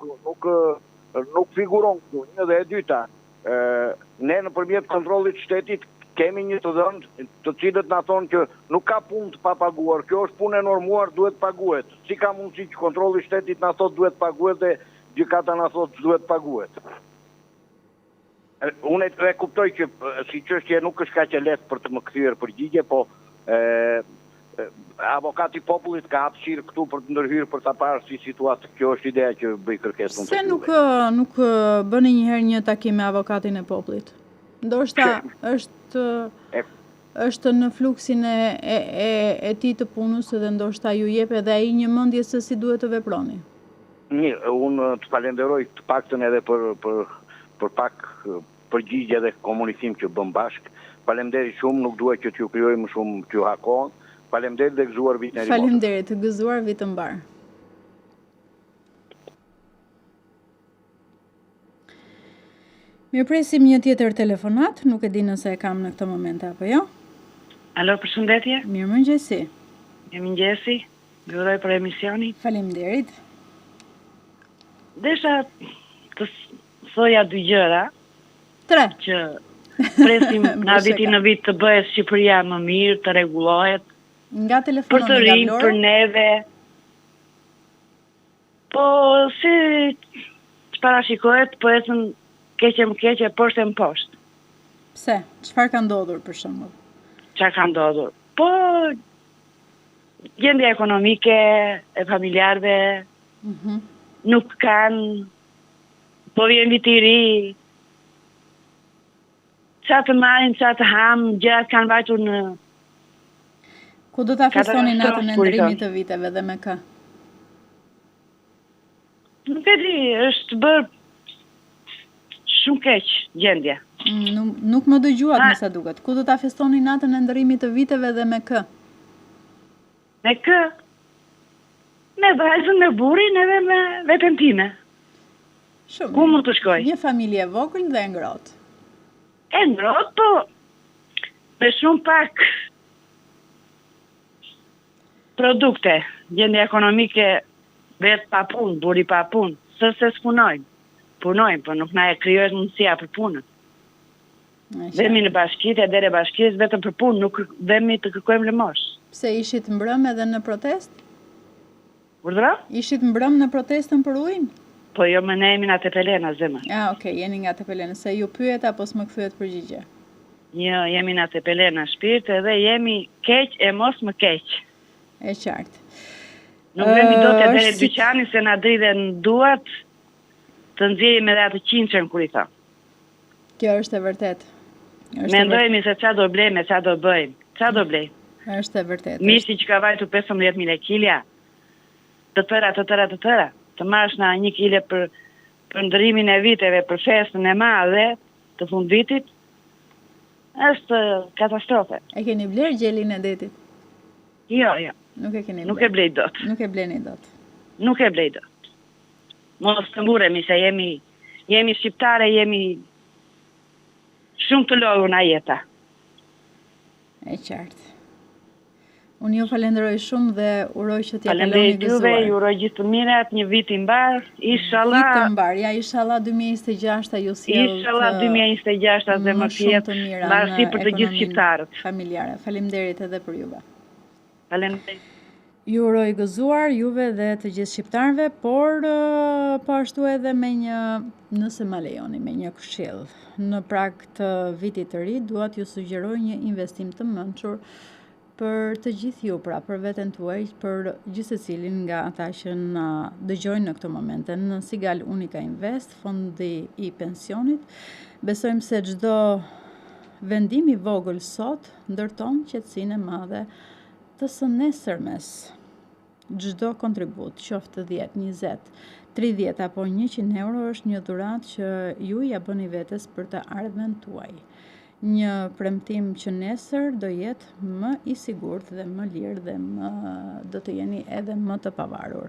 Speaker 6: figuron këtu. Një dhe e dyta, ne nëpërmjet kontrollit të shtetit kemi një të dhënë të cilët na thonë që nuk ka punë të papaguar, kjo është punë e normuar, duhet paguhet. Si ka mundësi që kontrolli i shtetit na thotë duhet paguhet dhe gjykata na thotë duhet paguhet? Unë e kuptoj që si çështje nuk është kaq e lehtë për të më kthyer përgjigje, po avokati popullit ka hapësirë këtu për të ndërhyrë për ta parë si situatë. Kjo është ideja që bëj kërkesën.
Speaker 1: Se nuk bëni një herë një takim me avokatin e popullit? Ndoshta është në fluksin e tij të punës dhe ndoshta ju jep edhe ai një mendje se si duhet të veproni.
Speaker 6: Mirë, unë të falenderoj të paktën edhe për pak përgjigje dhe komunikim që bëm bashkë. Faleminderit shumë, nuk duhet që t'ju krijoj më shumë t'ju hakon. Faleminderit dhe gëzuar vitin e ri.
Speaker 1: Faleminderit, të gëzuar vit të mbar. Mirë, presim një tjetër telefonat, nuk e di nëse e kam në këtë moment apo jo.
Speaker 3: Alo, përshëndetje.
Speaker 1: Mirëmëngjesi.
Speaker 3: Mirëmëngjesi. Ju uroj për emisionin.
Speaker 1: Faleminderit.
Speaker 3: Desha të thoja 2 gjëra.
Speaker 1: 3.
Speaker 3: Që presim nga viti në vit të bëhet Shqipëria më mirë, të rregullohet.
Speaker 1: Nga telefonon
Speaker 3: për të rinj, për neve. Po si parashikohet, po ecën keqe më keqe, poshtë më poshtë.
Speaker 1: Pse? Çfarë ka ndodhur për shembull?
Speaker 3: Çfarë ka ndodhur? Po gjendja ekonomike e familjarëve nuk kanë, po vjen viti i ri. Qa të marrin, qa të hamë, gjërat kanë vajtur në...
Speaker 1: Ku do ta festoni natën e ndrimit të viteve dhe me kë?
Speaker 3: Nuk e di, është bërë shumë keq gjendje.
Speaker 1: Nuk më dëgjuat me sa duket. Ku do ta festoni natën e ndërrimit të viteve dhe me kë?
Speaker 3: Me kë? Me vajzën, me burrin edhe me veten time.
Speaker 1: Shumë.
Speaker 3: Ku mund të shkoj?
Speaker 1: Një familje e vogël dhe e ngrohtë.
Speaker 3: E ngrohtë, po me shumë pak produkte, gjendje ekonomike vetë pa punë, buri pa punë, se s'punojnë. Punojnë, po nuk na e krijohet mundësia për punën. Vemi në bashkitë, e dere bashkisë vetëm për punë, nuk vemi të kërkojmë lëmosh.
Speaker 1: Pse ishit mbrëm edhe në protest?
Speaker 3: Urdhra?
Speaker 1: Ishit mbrëm në protestën për ujin?
Speaker 3: Po jo, më ne jemi nga Tepelena, zemë.
Speaker 1: Okej, jeni nga Tepelena, se ju pyet apo s'më kthyet përgjigje?
Speaker 3: Jo, jemi nga Tepelena shpirt edhe jemi keq e mos më keq.
Speaker 1: E qartë.
Speaker 3: Nuk vemi do të deri dyqani se na dridhen duart të nxjerrim edhe atë qinçën kur i tha.
Speaker 1: Kjo është e vërtet.
Speaker 3: Mendojmë se çfarë do blejmë, çfarë do bëjmë. Çfarë do blejmë?
Speaker 1: Është e vërtet.
Speaker 3: Mishi që ka vajtur 15.000 kilja, të tëra. Të marrësh na 1 kile për ndërimin e viteve, për festën e madhe të fundvitit, është katastrofe.
Speaker 1: E keni bler gjelin e detit?
Speaker 3: Jo.
Speaker 1: Nuk e keni bler.
Speaker 3: Nuk e blej dot.
Speaker 1: Nuk e bleni dot.
Speaker 3: Nuk e blej dot. Mos të mburemi se jemi shqiptare, jemi shumë të lodhur nga jeta.
Speaker 1: E qartë. Unë ju falenderoj shumë dhe uroj që t'ja kaloni gëzuar.
Speaker 3: Falenderoj juve, ju uroj gjithë të mirat, një vit i mbar, inshallah.
Speaker 1: Vit të mbar, ja inshallah 2026 ju sjell.
Speaker 3: Inshallah 2026 dhe më tjetë, bashkë për të gjithë shqiptarët.
Speaker 1: Familjare. Faleminderit edhe për juve.
Speaker 3: Faleminderit.
Speaker 1: Ju uroj gëzuar juve dhe të gjithë shqiptarëve, por po ashtu edhe me një, nëse ma lejoni, me një këshill. Në prag të vitit të ri, dua t'ju sugjeroj një investim të mençur për të gjithë ju, pra për veten tuaj, për gjithë secilin nga ata që na dëgjojnë në këtë momente në Sigal Unica Invest, fondi i pensionit. Besojmë se çdo vendim i vogël sot ndërton qetësinë e madhe të së nesërmes. Çdo kontribut, qoftë 10, 20, 30 apo 100 euro është një dhuratë që ju ja bëni vetes për të ardhmen tuaj. Një premtim që nesër do jetë më i sigurt dhe më lirë dhe do të jeni edhe më të pavarur.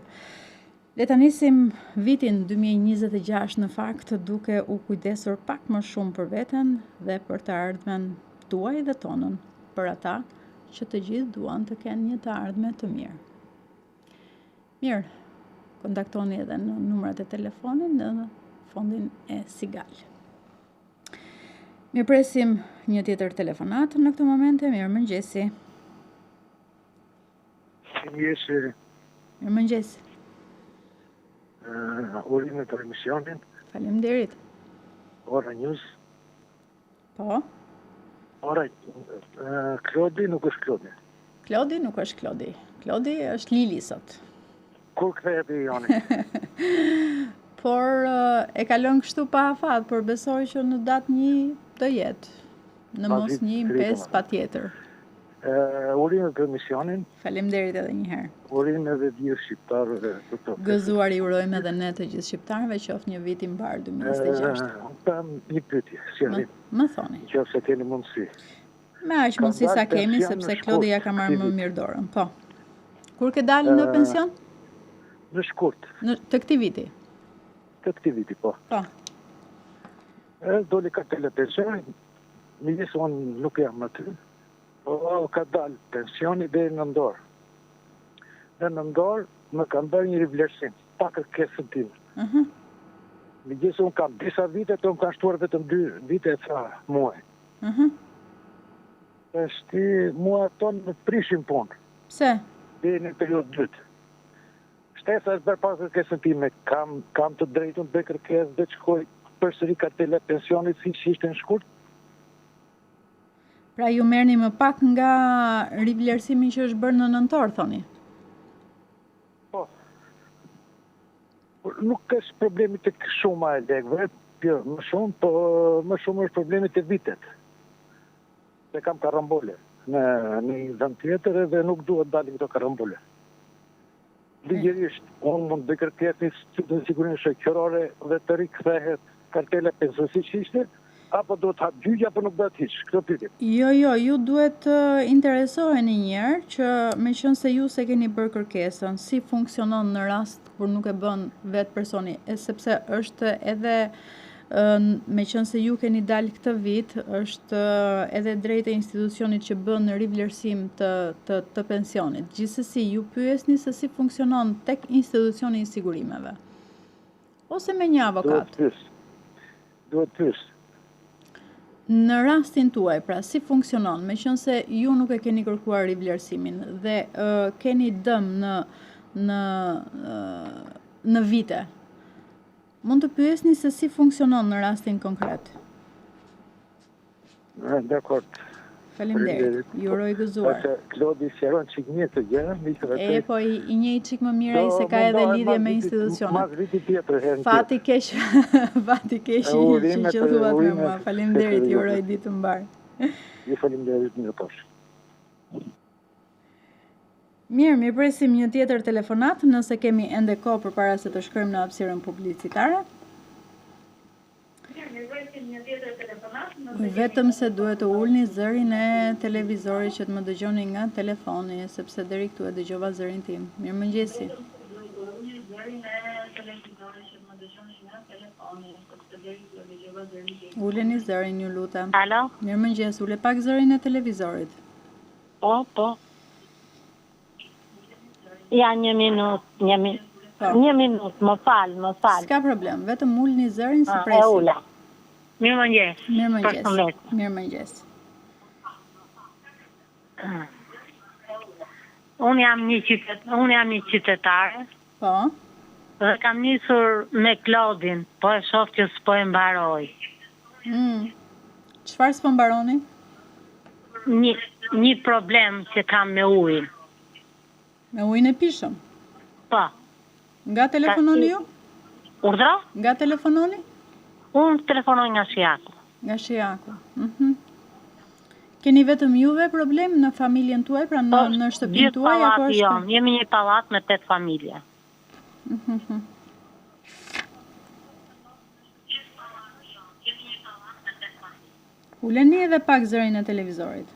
Speaker 1: Le ta nisim vitin 2026 në fakt duke u kujdesur pak më shumë për veten dhe për të ardhmen tuaj dhe tonën, për ata që të gjithë duan të kenë një të ardhme të mirë. Mirë, kontaktoni edhe në numrat e telefonit në fondin e Sigal. Mirë presim një tjetër telefonat në këtë momente. Mirë mëngjesi. Mirë mëngjesi.
Speaker 7: Urime për emisionin.
Speaker 1: Faleminderit.
Speaker 7: Ora News.
Speaker 1: Po?
Speaker 7: Ora, Klodi nuk është Klodi.
Speaker 1: Klodi nuk është Klodi. Klodi është Lili sot.
Speaker 7: Kur kthehet i Joni?
Speaker 1: Por e kalon kështu pa afat, por besoj që në datë 1 do jetë. Në mos 1-5 pa tjetër.
Speaker 7: Urime për emisionin.
Speaker 1: Faleminderit edhe një herë.
Speaker 7: Urime edhe gjithë shqiptarëve.
Speaker 1: Gëzuar i urojmë edhe ne të gjithë shqiptarëve, qoftë një vit i mbar 2026.
Speaker 7: Kam një pyetje, si arrit.
Speaker 1: Më thoni.
Speaker 7: Qoftë keni mundësi.
Speaker 1: Me aq mundësi sa kemi, sepse Klodi ja ka marrë më mirë dorën. Po. Kur ke dalë në pension?
Speaker 7: Në shkurt.
Speaker 1: Të këtij viti.
Speaker 7: Të këtij viti, po.
Speaker 1: Po.
Speaker 7: Doli ka telepensioni, midis unë nuk jam aty, po ka dalë pensioni dhe në ndorë. Dhe në ndorë më kam bërë një rivlerësim, pa kërkesën time. Midis unë kam disa vite, të më kanë shtuar vetëm 2 vite e tha muaj. Eshti mua tonë më prishin punë.
Speaker 1: Pse?
Speaker 7: Dhe në periudhë dytë. Shtesa është bërë pa kërkesën time, kam të drejtën të bëj kërkesë dhe shkoj përsëri ka tele pensionit si që ishte në shkurt.
Speaker 1: Pra ju merrni më pak nga rivlerësimi që është bërë në nëntor, thoni?
Speaker 7: Po. Nuk është problemi të shuma e legëve, jo, më shumë, po më shumë është problemi të vitet. Se kam karambole në një vend tjetër dhe nuk duhet dalin këto karambole. ligjërisht unë mund të kërkes një institucion sigurinë shoqërore dhe të rikthehet kartela pensioni siç ishte, apo do të hap gjyqja apo nuk bëhet hiç? Këtë pyetje.
Speaker 1: Jo, ju duhet të interesoheni një herë që meqense ju se keni bërë kërkesën, si funksionon në rast kur nuk e bën vetë personi, sepse është edhe meqense ju keni dalë këtë vit, është edhe drejt e institucionit që bën rivlerësim të pensionit. Gjithsesi, ju pyesni se si funksionon tek institucioni i sigurimeve. Ose me një avokat.
Speaker 7: Duhet pyes.
Speaker 1: Në rastin tuaj, pra, si funksionon, meqense ju nuk e keni kërkuar rivlerësimin dhe keni dëm në vite, mund të pyesni se si funksionon në rastin konkret.
Speaker 7: Dakor.
Speaker 1: Faleminderit. Ju uroj gëzuar.
Speaker 7: Klodi sqaron çik mirë të gjëra,
Speaker 1: po i njeh çik më mirë ai se ka edhe lidhje me institucionet.
Speaker 7: Mas viti tjetër herë.
Speaker 1: Fati keq që thuat me mua. Faleminderit, ju uroj ditë të mbar.
Speaker 7: Ju faleminderit mirë posh.
Speaker 1: Mirë presim një tjetër telefonat, nëse kemi ende kohë përpara se të shkojmë në hapësirën publicitare. Vetëm se duhet të ulni zërin e televizorit që të më dëgjoni nga telefoni, sepse deri këtu e dëgjova zërin tim. Mirëmëngjesi. Uleni zërin, ju lutem.
Speaker 8: Alo?
Speaker 1: Mirëmëngjes, ule pak zërin e televizorit.
Speaker 8: Po. Ja, një minut, më fal.
Speaker 1: S'ka problem, vetëm ulni zërin se
Speaker 8: E
Speaker 1: presim.
Speaker 8: ula.
Speaker 1: Mirëmëngjes.
Speaker 8: Unë jam një qytetare.
Speaker 1: Po.
Speaker 8: Dhe kam nisur me Klodin, po e shoh që s'po e mbaroj.
Speaker 1: Çfarë s'po mbaroni?
Speaker 8: Një problem që kam me ujin.
Speaker 1: Me ujin e pishëm?
Speaker 8: Po.
Speaker 1: Nga telefononi ju?
Speaker 8: Urdhro?
Speaker 1: Nga telefononi?
Speaker 8: Unë telefonoj nga Shijaku.
Speaker 1: Nga Shijaku. Keni vetëm juve problem në familjen tuaj, pra në shtëpinë tuaj apo është?
Speaker 8: Jo, jemi një pallat me 8 familje.
Speaker 1: Uleni edhe pak zërin e televizorit.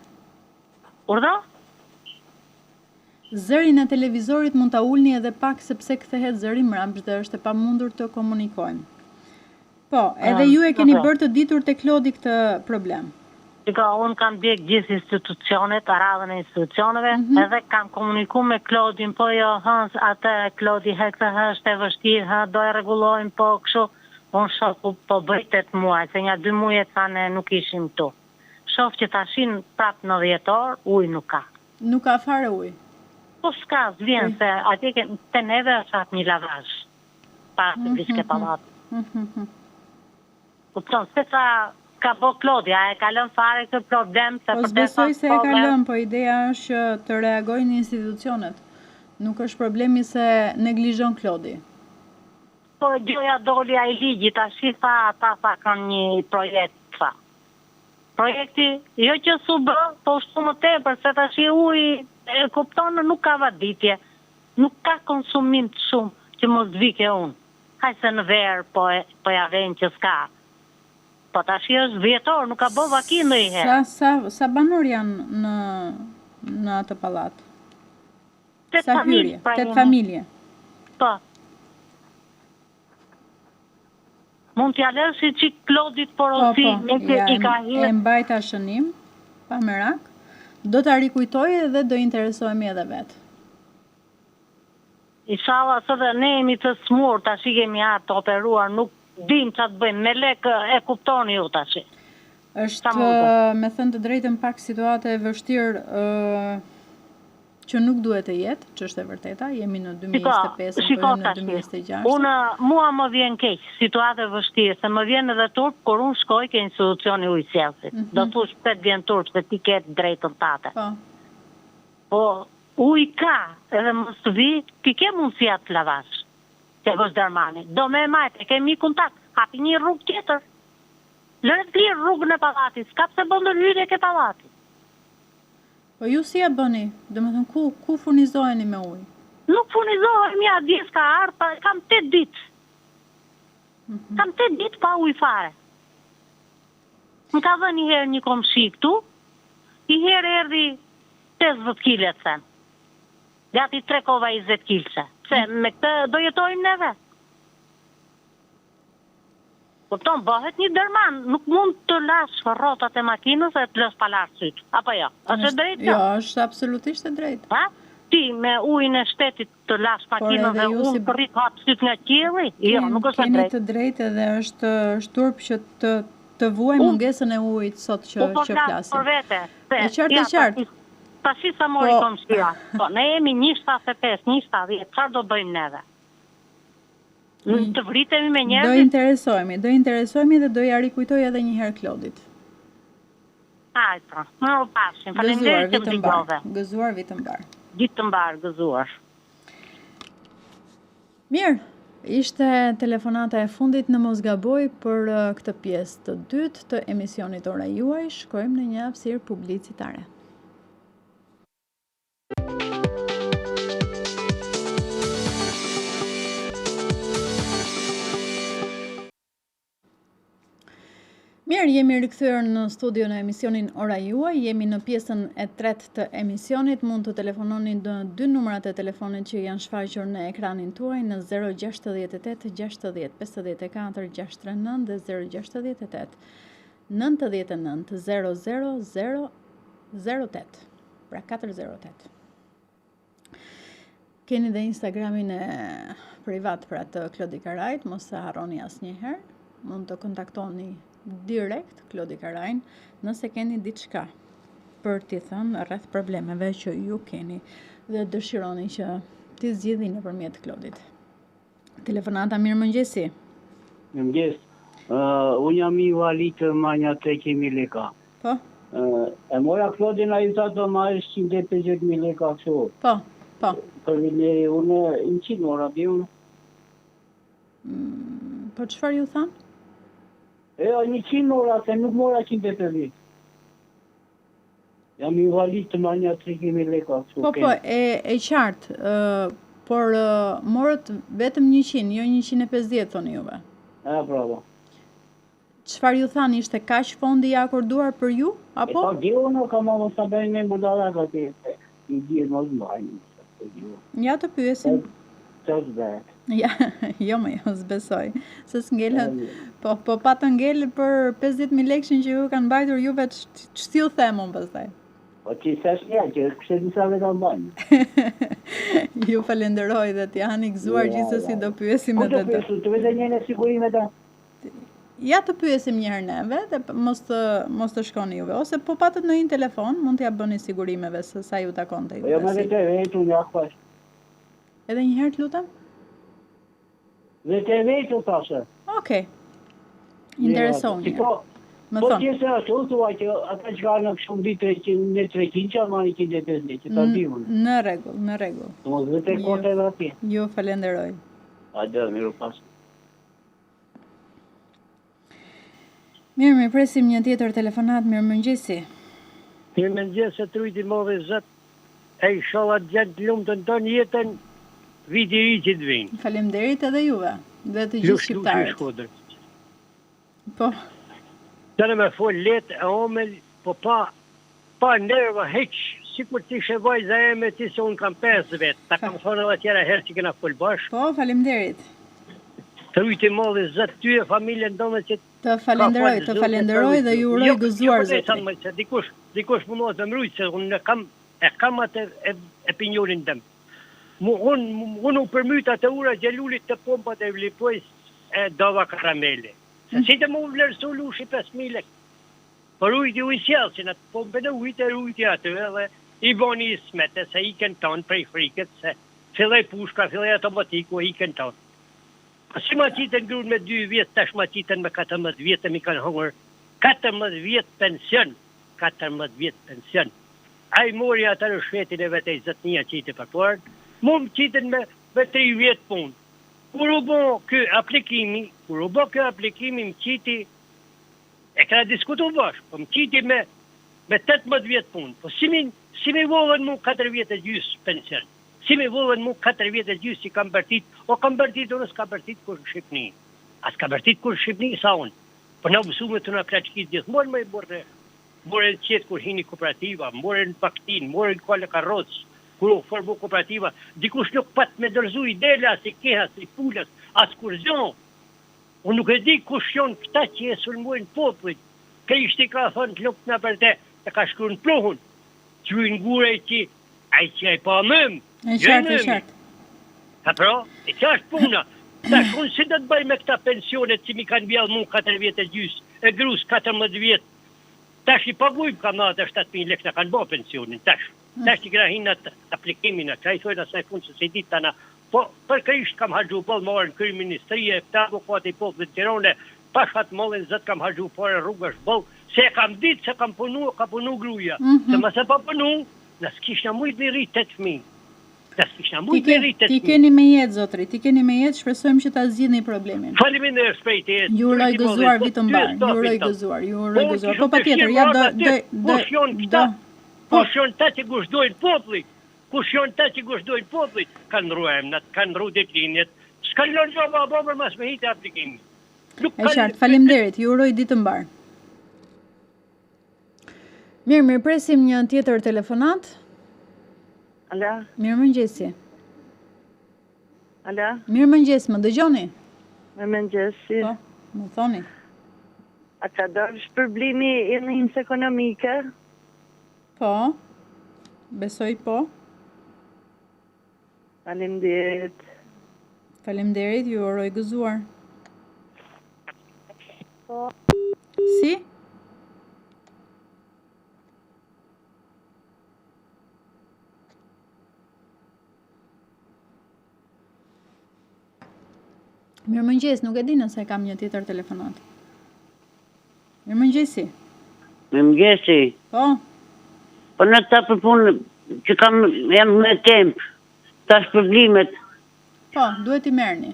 Speaker 8: Urdhro?
Speaker 1: Zërin e televizorit mund ta ulni edhe pak sepse kthehet zëri mbrapsht dhe është e pamundur të komunikojmë. Po, edhe ju e keni bërë të ditur te Klodi këtë problem.
Speaker 8: Unë kam djeg gjithë institucionet, radhën e institucioneve, edhe kam komuniku me Klodin, po jo, atë Klodi hekse është e vështirë, do e rregullojmë, po kështu, unë shoh po bëjtet muaj, se nga 2 muaj sa ne nuk ishim tu. Shoh që tashin prap në 10 orë, ujë nuk ka.
Speaker 1: Nuk ka fare ujë?
Speaker 8: Po s'ka, zvjen, se atje te neve është atë një lavazh, pas të blishke pallatë. Kupton, se sa ka bo Klodi, a e ka lënë fare këtë problem?
Speaker 1: Po s'besoj se e ka lënë, po ideja është që të reagojnë institucionet. Nuk është problemi se neglizhon Klodi.
Speaker 8: Po gjoja doli ai ligji, tash ata kanë një projekt, tha. Projekti, jo që s'u bë, po shtu më tepër, se tash uji, e kupton, nuk ka vaditje, nuk ka konsumim të shumë që mos vike unë. Hajse në verë, po ja vjen që s'ka. Po tash është 10 orë, nuk ka bë vaki ndonjëherë.
Speaker 1: Sa banor janë në atë pallat?
Speaker 8: 8 familje.
Speaker 1: 8 familje.
Speaker 8: Po. Mund t'ja lëshi çik Klodit porosi, i ka hyrë.
Speaker 1: E mbajta shënim, pa merak. Do ta rikujtoj dhe do interesohemi edhe vetë.
Speaker 8: Inshallah, se dhe ne jemi të smur, tash i kemi atë të operuar, nuk dim që të bëjmë, me lek e kuptoni ju tash.
Speaker 1: Është, me thënë të drejtën, pak situatë e vështirë që nuk duhet të jetë, që është e vërteta, jemi në 2025, po në 2026.
Speaker 8: Mua më vjen keq, situatë e vështirë, se më vjen edhe turp, kur unë shkoj ke institucioni ujësjelësit. Do thush 5 vjen turp, se ti ketë drejtën tate. Po, uj ka, edhe mos të vi, ti ke mundësia të lavash, që vështë dërmani. Do me majtë, kemi kontakt, hapi një rrugë tjetër. Lërë të lirë rrugën e pallatit, s'ka pse bëndër hyrje ke pallatit.
Speaker 1: Po ju si ja bëni? Do me thënë, ku furnizoheni me ujë?
Speaker 8: Nuk furnizohet mja djes ka ardhë, kam 8 ditë. Kam 8 ditë pa ujë fare. Më ka dhe një herë një komshi këtu, i herë erdi 50 kile të them. Gati 3 kova 20 kilse. Se me këtë do jetojmë neve. Kupton, bëhet një dërman, nuk mund të lash rrotat e makinës e të lësh pa lartë sytë. Apo jo? Është e drejtë?
Speaker 1: Jo, është absolutisht e drejtë.
Speaker 8: Ha? Ti me ujin e shtetit të lash makinën dhe unë të rritë hapë sytë nga qielli? Jo, nuk është e drejtë.
Speaker 1: Keni të drejtë edhe është shturp që të vuaj mungesën e ujit sot që flasim.
Speaker 8: Për vete.
Speaker 1: E qartë.
Speaker 8: Tashi sa mori komshia. Po, ne jemi 1.75, 1.10, çfarë do bëjmë neve? Të vritemi me njerëzit?
Speaker 1: Do interesojmë dhe do ja rikujtoj edhe një herë Klodit.
Speaker 8: Hajde pra, më pashim. Faleminderit që më dëgjove.
Speaker 1: Gëzuar vitë mbar.
Speaker 8: Ditë mbar, gëzuar.
Speaker 1: Mirë, ishte telefonata e fundit në mos gaboj për këtë pjesë të dytë të emisionit Ora Juaj. Shkojmë në një hapësirë publicitare. Mirë, jemi rikthyer në studio në emisionin Ora Juaj, jemi në pjesën e tretë të emisionit, mund të telefononi në 2 numrat e telefonit që janë shfaqur në ekranin tuaj në 068 60 54 639 dhe 068 99 00 08, pra 408. Keni dhe Instagramin e privat për atë Klodi Karajt, mos e harroni asnjëherë, mund të kontaktoni direkt Klodi Karajn nëse keni diçka për t'i thënë rreth problemeve që ju keni dhe dëshironi që t'i zgjidhni nëpërmjet Klodit. Telefonata, mirëmëngjesi.
Speaker 9: Mirëmëngjes. Unë jam i valit manja 300.000 leka.
Speaker 1: Po?
Speaker 9: E moja Klodin a i sa do marrë 150.000 leka kështu.
Speaker 1: Po.
Speaker 9: Për vile unë 100 mora bi unë.
Speaker 1: Po çfarë ju thanë?
Speaker 9: 100 mora, se nuk mora 150. Jam i valit të manja 300.000 leka kështu.
Speaker 1: Po, e qartë, por morët vetëm 100, jo 150 thoni juve.
Speaker 9: Bravo.
Speaker 1: Çfarë ju thanë, ishte kaq fondi i akorduar për ju, apo?
Speaker 9: Po, di unë kam mos ta bëj me budalla gati. I di mos mbajnë.
Speaker 1: Ja të pyesim. Ja, jo s'besoj. Se s'ngelet. Po pa të ngel për 50.000 lekë që ju kanë mbajtur juve, ç'ju them unë pastaj?
Speaker 9: Po ti thash ja që kështu disa vetë mbajnë.
Speaker 1: Ju falenderoj dhe t'jani gëzuar gjithsesi do pyesim edhe të.
Speaker 9: Të vetë një në sigurime ta.
Speaker 1: Ja të pyesim një herë neve dhe mos të shkoni juve, ose po patët në një telefon, mund t'ja bëni sigurimeve se sa ju takonte juve.
Speaker 9: Jo më vetë unë akpash.
Speaker 1: Edhe një herë të lutem?
Speaker 9: Vetë thashë.
Speaker 1: Okej. Intereson një. Më
Speaker 9: thonë. Po
Speaker 1: thonë.
Speaker 9: tjesë ashtu, thua që ata që kanë kështu ditë në 300 që marrin 150, që ta dimun.
Speaker 1: Në rregull.
Speaker 9: Mos vetë kote edhe atje.
Speaker 1: Ju falenderoj.
Speaker 9: Hajde, miru pas.
Speaker 1: Mirë, më presim një tjetër telefonat, mirëmëngjesi.
Speaker 5: Mirëmëngjes, e trujti modhe zot. E shoha gjatë lumtën tonë jetën viti i që të vinë.
Speaker 1: Faleminderit edhe juve, dhe të gjithë shqiptarët. Po.
Speaker 5: Tënë me fol letë e omel, po pa nerva heq, sikur ti ishe vajza e me ti se unë kam 5 vetë. Ta kam thonë edhe tjera herë që kena fol bashkë.
Speaker 1: Po, faleminderit.
Speaker 5: Trujti modhe zot, ty e familjen tonë që
Speaker 1: të falenderoj dhe ju uroj gëzuar zotri.
Speaker 5: Dikush mundohet të mbrojtë se unë kam atë opinionin tim. Unë u përmyta të ura gjelulit të pompat e vlipojs e dova karamele. Se si të mu vlerësu lushi 5.000 lek. Për ujti u i sjellë, atë pompën e ujti aty edhe i boni i smete se i kënë tonë prej frikët se fillej pushka, fillej automatiku i kënë tonë. Si ma qitën grun me 2 vjetë, tash ma qitën me 14 vjetë, mi kanë hongër 14 vjetë pension. 14 vjetë pension. A i mori atë në shvetin e vete i zëtënia qitë për përën, mu më qitën me 3 vjetë punë. Kur u bo kë aplikimi më qiti, e këna diskutu bashkë, po më qiti me 18 vjetë punë, po si mi volën mu 4 vjetë e gjysë pension. Si me vullën mu 4 vjetë e gjysë që kam bërtit, o kam bërtit unë s'ka bërtit kur në Shqipni. A s'ka bërtit kur në Shqipni, sa unë. Për në mësume të në kraçkit gjithë, morë me i borë në qetë kur hini kooperativa, morë në baktin, morë në kole karrocë, kur u formu kooperativa, dikush nuk pat me dërzu i dela, si keha, si pullas, as kur zion. Unë nuk e di kush janë këta që e sulmojnë popullit. Krishti ka thënë të nuk në për te ka shkru në pluhun, që i ngure që ai pa mëm.
Speaker 1: E qartë.
Speaker 5: Ta pra, e që është puna. Ta shkun si do të bëj me këta pensionet që mi kanë vjallë mu 4 vjetë e gjysë, e grus 14 vjetë. Tash i pagujmë ka ma të 7.000 lekë në kanë bo pensionin, tash. Tash i grahin atë aplikimin, që a i thojnë asaj punë se se ditë tana. Po, për Krisht kam haqju bëllë morën kërë ministrie, këta avokati i popullit të Tirane, pashat mollin zët kam haqju pare rrugësh bëllë, se kam ditë se kam punu gruja. Se më se pa punu, nësë kishna mujtë me rritë 8 fëmijë.
Speaker 1: Ti keni me jetë, zotri, ti keni me jetë, shpresojmë që ta zgjidhni problemin.
Speaker 5: Faleminderit shpejt jetë.
Speaker 1: Ju uroj gëzuar vitën mbar, ju uroj gëzuar. Po patjetër, ja
Speaker 5: kush janë ta që gushdojnë popullit? Kush janë ta që gushdojnë popullit? Kanë ndru emnat, kanë ndru deklinjet. S'kan lënë gjoba për mas me hitë aplikimin.
Speaker 1: E qartë, faleminderit, ju uroj ditë mbar. Mirë, presim një tjetër telefonat.
Speaker 10: Ala?
Speaker 1: Mirë mëngjesi.
Speaker 10: Ala?
Speaker 1: Mirë mëngjes, më dëgjoni?
Speaker 10: Mirë mëngjesi.
Speaker 1: Po, më thoni.
Speaker 10: A ka dorë shpërblimi i rrënjës ekonomike?
Speaker 1: Po, besoj po.
Speaker 10: Faleminderit.
Speaker 1: Faleminderit, ju uroj gëzuar.
Speaker 10: Po.
Speaker 1: Si? Mirë mëngjes, nuk e di nëse kam një tjetër telefonat. Mirë mëngjesi.
Speaker 2: Mirë mëngjesi.
Speaker 1: Po.
Speaker 2: Po në ta për punë që jam me temp, ta shpërblimet.
Speaker 1: Po, duhet i merrni.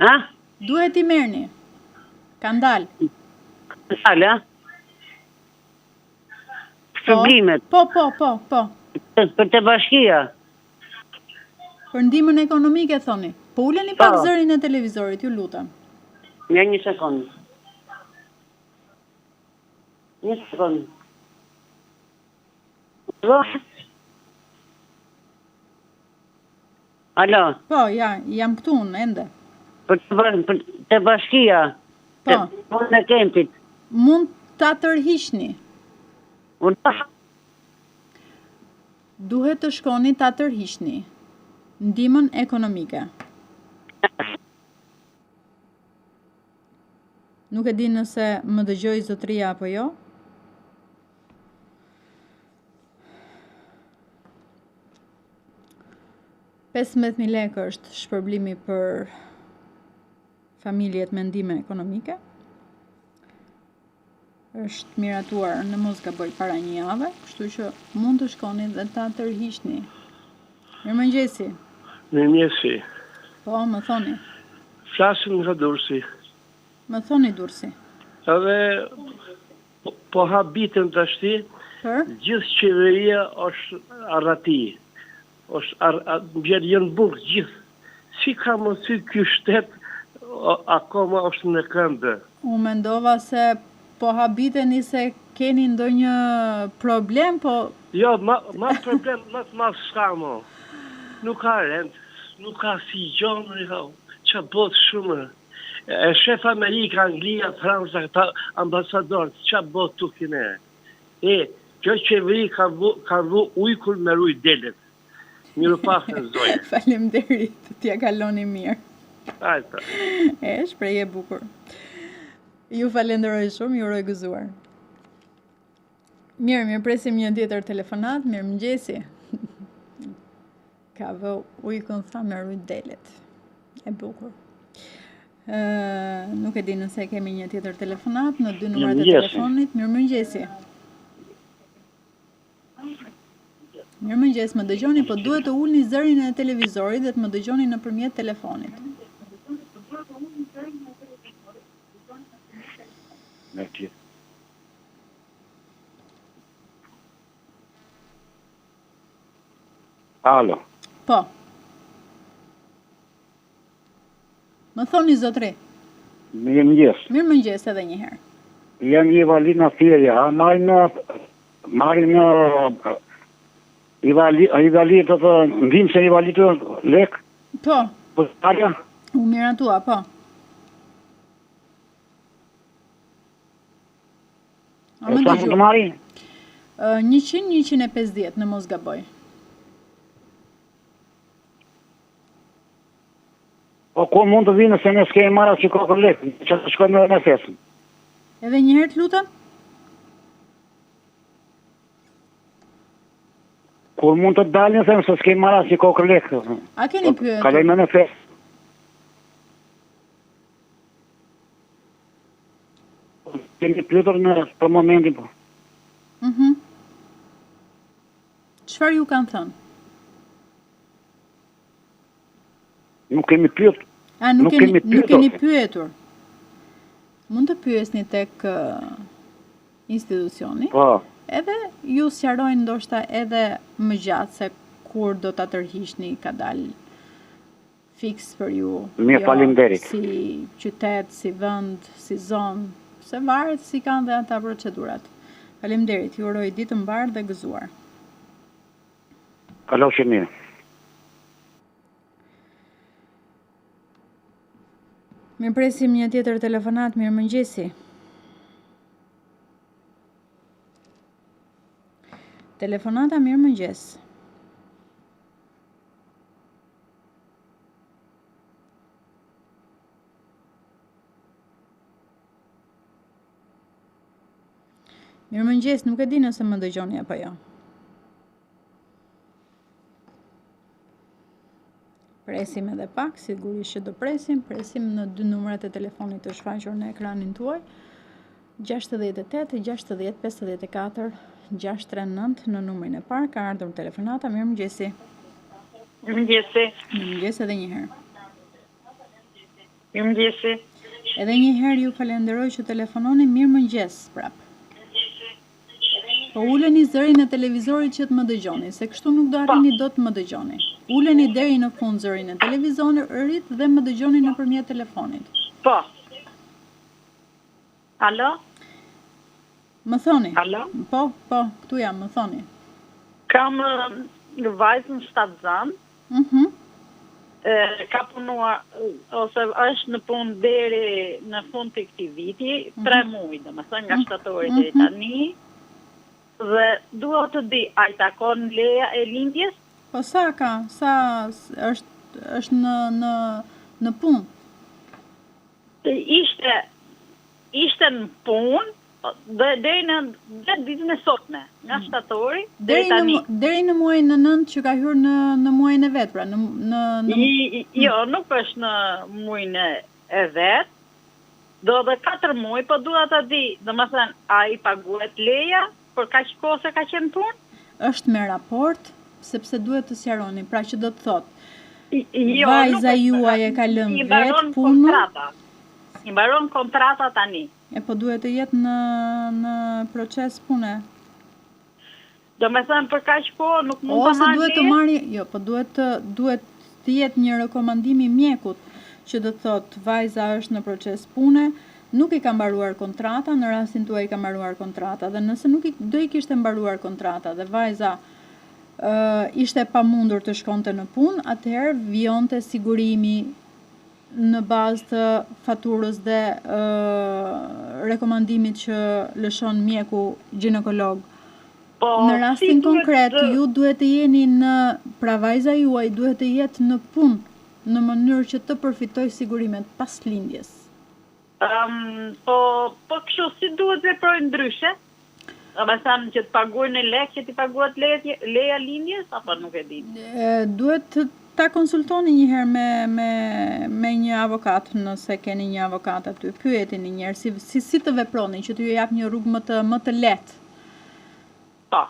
Speaker 2: Ha?
Speaker 1: Duhet i merrni. Ka ndalë.
Speaker 2: Ndalë, ha? Shpërblimet.
Speaker 1: Po.
Speaker 2: Për të bashkia.
Speaker 1: Për ndihmën ekonomike, thoni. Po uleni pak zërin e televizorit, ju lutem.
Speaker 2: Ja një sekundë. Një sekundë. Alo?
Speaker 1: Po, ja, jam këtu unë, ende.
Speaker 2: Për të bashkia.
Speaker 1: Po.
Speaker 2: Për në kempit.
Speaker 1: Mund ta tërhiqni. Duhet të shkoni ta tërhiqni. Ndihmën ekonomike. Nuk e di nëse më dëgjoj zotria apo jo. $15.000 lekë është shpërblimi për familjet me ndihmë ekonomike. Është miratuar në mos gaboj para një jave, kështu që mund të shkoni dhe ta tërhiqni. Mirëmëngjesi.
Speaker 11: Mirëmëngjesi.
Speaker 1: Po, më thoni.
Speaker 11: Flasim nga Durrësi.
Speaker 1: Më thoni Durrësi.
Speaker 11: Edhe po habitën tashti, gjithë qeveria është arrati. Është janë burg gjithë. Si ka më thy ky shtet akoma është në këmbë?
Speaker 1: U mendova se po habiteni se keni ndonjë problem, po...
Speaker 11: Jo, ma problem, ma s'ka mo. Nuk ka rend, nuk ka si gjonë, që botë shumë. Shef Amerika, Anglia, Franca, këta ambasadorët, që botë të kine. Kjo qeveri ka vu ujkull me ruj delet. Miru pafë në zojë.
Speaker 1: Faleminderit, t'ja kaloni mirë.
Speaker 11: Ajta.
Speaker 1: Shpreje bukur. Ju falenderoj shumë, ju uroj gëzuar. Mirë, presim një tjetër telefonat, mirë mëngjesi. Ka vë ujkun tha me ruj delet. E bukur. Nuk e di nëse kemi një tjetër telefonat në 2 numrat e telefonit. Mirë mëngjesi. Mirë mëngjes, më dëgjoni, po duhet të ulni zërin e televizorit dhe të më dëgjoni nëpërmjet telefonit.
Speaker 6: Alo.
Speaker 1: Po. Më thoni zotri.
Speaker 12: Mirëmëngjes.
Speaker 1: Mirëmëngjes edhe një herë.
Speaker 12: Jam i valid në firja, marrin i valid të ndim se i valid të lek?
Speaker 1: Po.
Speaker 12: Po tarja?
Speaker 1: U miratua, po.
Speaker 12: E sa mund të marri?
Speaker 1: 100-150 në mos gaboj.
Speaker 12: Po ku mund të vinë se ne s'kemi marrë që ka për lek, që të shkojmë në fesën.
Speaker 1: Edhe një herë të lutem?
Speaker 12: Kur mund të dalin se s'kemi marrë që ka për lek.
Speaker 1: A keni pyetur?
Speaker 12: Kalojmë në fesë. Kemi pyetur në për momentin po.
Speaker 1: Çfarë ju kanë thënë?
Speaker 12: Nuk kemi pyetur.
Speaker 1: Nuk keni pyetur. Mund të pyesni tek institucioni.
Speaker 12: Po.
Speaker 1: Edhe ju sqarojnë ndoshta edhe më gjatë se kur do ta tërhiqni, ka dalë fiks për ju.
Speaker 12: Mirë, faleminderit.
Speaker 1: Si qytet, si vend, si zonë, se varet si kanë dhe ata procedurat. Faleminderit, ju uroj ditë të mbarë dhe gëzuar.
Speaker 12: Kalofshi mirë.
Speaker 1: Mirë presim një tjetër telefonat, mirë mëngjesi. Telefonata, mirë mëngjes. Mirë mëngjes, nuk e di nëse më dëgjoni apo jo. Presim edhe pak, sigurisht që do presim në 2 numrat e telefonit të shfaqur në ekranin tuaj, 68 60 54 639 në numrin e parë, ka ardhur telefonata, mirë mëngjesi.
Speaker 13: Mirë mëngjesi.
Speaker 1: Mirë mëngjes edhe një herë.
Speaker 13: Mirë mëngjesi.
Speaker 1: Edhe një herë ju falenderoj që telefononi, mirë mëngjes prap. Po uleni zërin e televizorit që të më dëgjoni, se kështu nuk do arrini do të më dëgjoni. Uleni deri në fund zërin e televizorit dhe më dëgjoni nëpërmjet telefonit.
Speaker 13: Po. Alo?
Speaker 1: Më thoni?
Speaker 13: Alo?
Speaker 1: Po, këtu jam, më thoni.
Speaker 13: Kam në vajzën shtatzan. Ka punuar, ose është në punë deri në fund të këtij viti, 3 muaj, domethënë nga shtatori deri tani. Dhe dua të di, a i takon leja e lindjes?
Speaker 1: Po sa ka? Sa është në punë?
Speaker 13: Ishte në punë, dhe deri në ditën e sotme, nga shtatori deri tani.
Speaker 1: Deri në muajin e 9 që ka hyrë në muajin e vet, pra
Speaker 13: Jo, nuk është në muajin e vet. Do dhe 4 muaj, po dua të di, domethënë, a i paguhet leja për kaq kohë se ka qenë punë?
Speaker 1: Është me raport, sepse duhet të sqaroni, pra që do të thotë. Vajza juaj e ka lënë vet punën.
Speaker 13: I mbaron kontrata tani.
Speaker 1: E po duhet të jetë në proces pune.
Speaker 13: Do me thënë për kaq kohë nuk mund të marrë.
Speaker 1: Ose duhet të marrë, jo, po duhet të jetë një rekomandim i mjekut që do të thotë vajza është në proces pune, nuk i ka mbaruar kontrata, në rastin tuaj i ka mbaruar kontrata, dhe nëse nuk do i kishte mbaruar kontrata dhe vajza ishte pamundur të shkonte në punë, atëherë vijonte sigurimi në bazë të faturës dhe rekomandimit që lëshon mjeku ginekolog. Në rastin konkret, ju duhet të jeni pra vajza juaj duhet të jetë në punë, në mënyrë që të përfitoj sigurimet pas lindjes.
Speaker 13: Po kështu si duhet veproj ndryshe? Me thamë që të paguajnë lek, që të paguat leja lindjes, apo nuk e di?
Speaker 1: Duhet ta konsultoni një herë me një avokat, nëse keni një avokat aty, pyetini një herë si të veproni, që t'ju jap një rrugë më të lehtë.
Speaker 13: Po,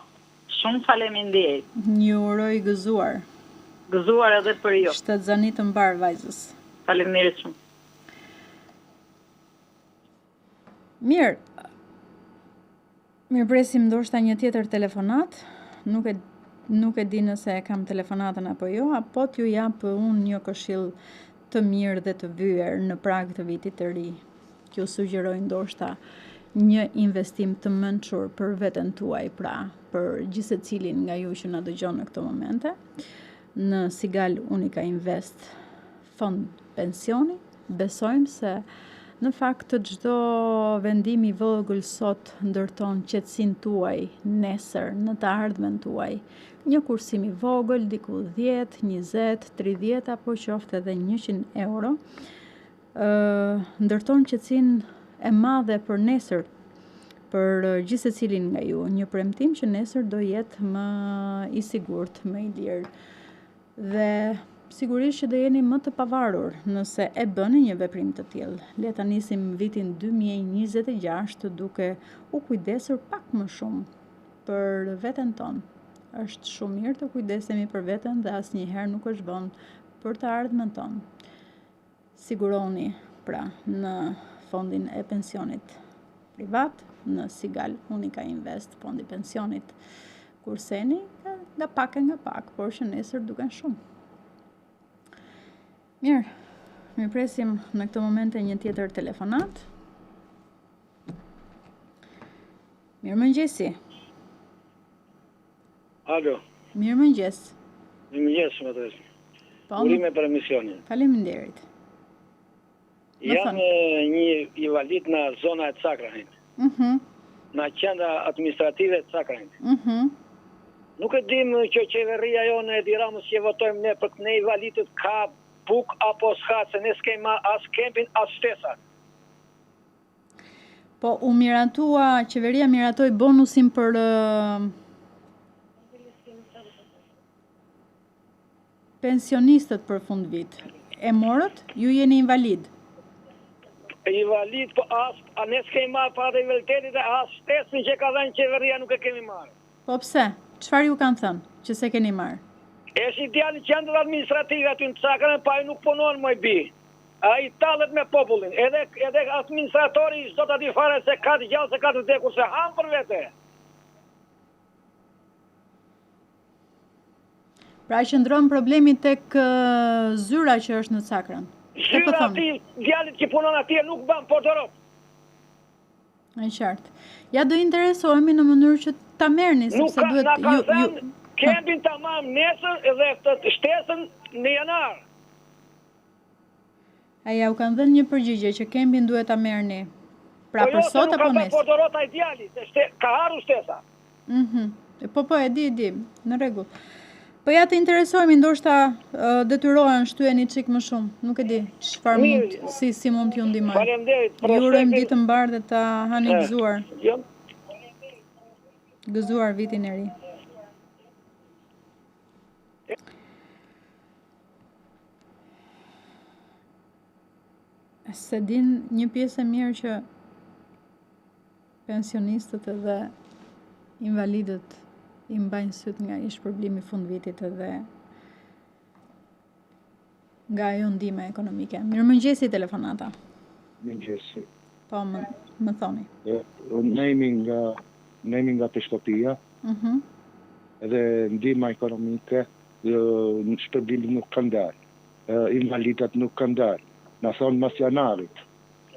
Speaker 13: shumë faleminderit.
Speaker 1: Një uroj gëzuar.
Speaker 13: Gëzuar edhe për ju.
Speaker 1: Shtatzani të mbar vajzës.
Speaker 13: Faleminderit shumë.
Speaker 1: Mirë presim ndoshta një tjetër telefonat, nuk e Nuk e di nëse e kam telefonatën apo jo, apo t'ju jap unë një këshill të mirë dhe të vyer në prag të vitit të ri. T'ju sugjeroj ndoshta një investim të mençur për veten tuaj, pra për gjithë secilin nga ju që na dëgjon në këto momente, në Sigal Unica Invest fond pensioni. Besojmë se në fakt çdo vendim i vogël sot ndërton qetësinë tuaj nesër në të ardhmen tuaj. Një kursim i vogël, diku 10, 20, 30 apo qoftë edhe 100 euro, ndërton qetësinë e madhe për nesër, për gjithë secilin nga ju. Një premtim që nesër do jetë më i sigurt, më i lirë. Dhe sigurisht që do jeni më të pavarur nëse e bëni një veprim të tillë. Le ta nisim vitin 2026 duke u kujdesur pak më shumë për veten tonë. Është shumë mirë të kujdesemi për veten dhe asnjëherë nuk është vonë për të ardhmen tonë. Siguroni pra në fondin e pensionit privat, në Sigal Unica Invest, fondi pensionit kurseni, nga pak, por që nesër duken shumë. Mirë, mi presim në këtë momente një tjetër telefonat. Mirë mëngjesi.
Speaker 14: Alo.
Speaker 1: Mirë mëngjes.
Speaker 14: Mirë mëngjes, më të reshme. Urime për emisionin.
Speaker 1: Faleminderit.
Speaker 14: Jam një invalid në zona e Cakrahit. Në qendra administrative e Cakrahit. Nuk e dim që qeveria jonë e Tiranës që votojmë ne për ne invalidët ka buk apo s'ka, se ne s'kema as kempin, as shtesat.
Speaker 1: Po, qeveria miratoi bonusin për pensionistët për fund vit. E morët? Ju jeni invalid?
Speaker 14: Invalid, po a ne s'kema para invaliditetit dhe as shtesin që ka dhenë qeveria nuk e kemi marrë.
Speaker 1: Po pse? Çfarë ju kanë thënë që se keni marrë?
Speaker 14: Eshi djali qendrë administrative aty në Cakrën, pa nuk punon më i bi. A i tallet me popullin. Edhe administratori i sot ati fare se ka të gjallë, se ka të vdekur, se hamë për vete.
Speaker 1: Pra qëndron problemi tek zyra që është në Cakrën.
Speaker 14: Zyra ati, djalit që punon atje nuk ban portorot.
Speaker 1: Në qartë. Ja do interesohemi në mënyrë që ta merrni, sepse duhet
Speaker 14: Nuk ka thënë kempin tamam nesër edhe të shtesën në janar.
Speaker 1: Aja u kanë dhënë një përgjigje që kempin duhet ta merrni. Pra për sot apo nesër?
Speaker 14: Nuk ka portorot ai djali, se ka haru shtesa.
Speaker 1: Po, e di, në rregull. Po ja të interesohemi, ndoshta detyrohen shtyeni çik më shumë. Nuk e di çfarë mund si mund t'ju ndihmoj.
Speaker 14: Faleminderit.
Speaker 1: Ju urojmë ditë mbar dhe ta hani gëzuar. Gëzuar vitin e ri. Se din një pjesë e mirë që pensionistët edhe invalidët i mbajnë syt nga i shpërblimi fund vitit edhe nga ajo ndihma ekonomike. Mirëmëngjesi telefonata.
Speaker 7: Mirëmëngjesi.
Speaker 1: Po, më thoni.
Speaker 7: Ne jemi nga Peshkopia. Edhe ndihma ekonomike në shpërblimi nuk kanë dalë. Invalidat nuk kanë dalë. Na thonë mas janarit.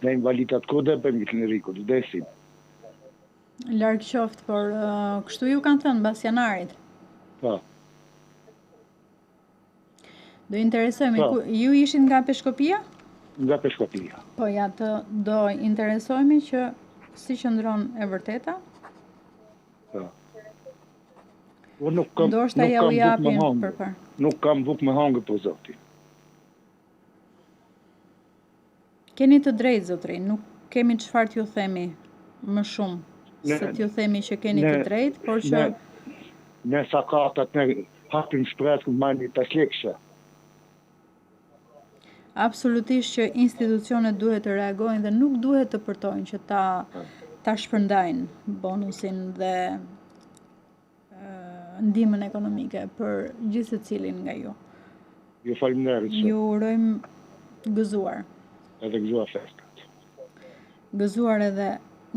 Speaker 7: Ne invalidat ku dhe bëjmë të në rikut, vdesim.
Speaker 1: Larg qoftë, por kështu ju kanë thënë mbas janarit.
Speaker 7: Po.
Speaker 1: Do interesojmë, ju ishin nga Peshkopia?
Speaker 7: Nga Peshkopia.
Speaker 1: Po ja do interesojmë që si qëndron e vërteta?
Speaker 7: Po. Nuk kam vuk me hangë për zoti.
Speaker 1: Keni të drejtë, zotri, nuk kemi çfarë t'ju themi më shumë. Se t'ju themi që keni të drejtë, por që...
Speaker 7: Ne sakatat ne hapim shpresë ku marrni 5 lekëshe.
Speaker 1: Absolutisht që institucionet duhet të reagojnë dhe nuk duhet të përtojnë që ta shpërndajnë bonusin dhe ndihmën ekonomike për gjithë secilin nga ju.
Speaker 7: Ju faleminderit.
Speaker 1: Ju urojmë gëzuar.
Speaker 7: Edhe gëzuar festat.
Speaker 1: Gëzuar edhe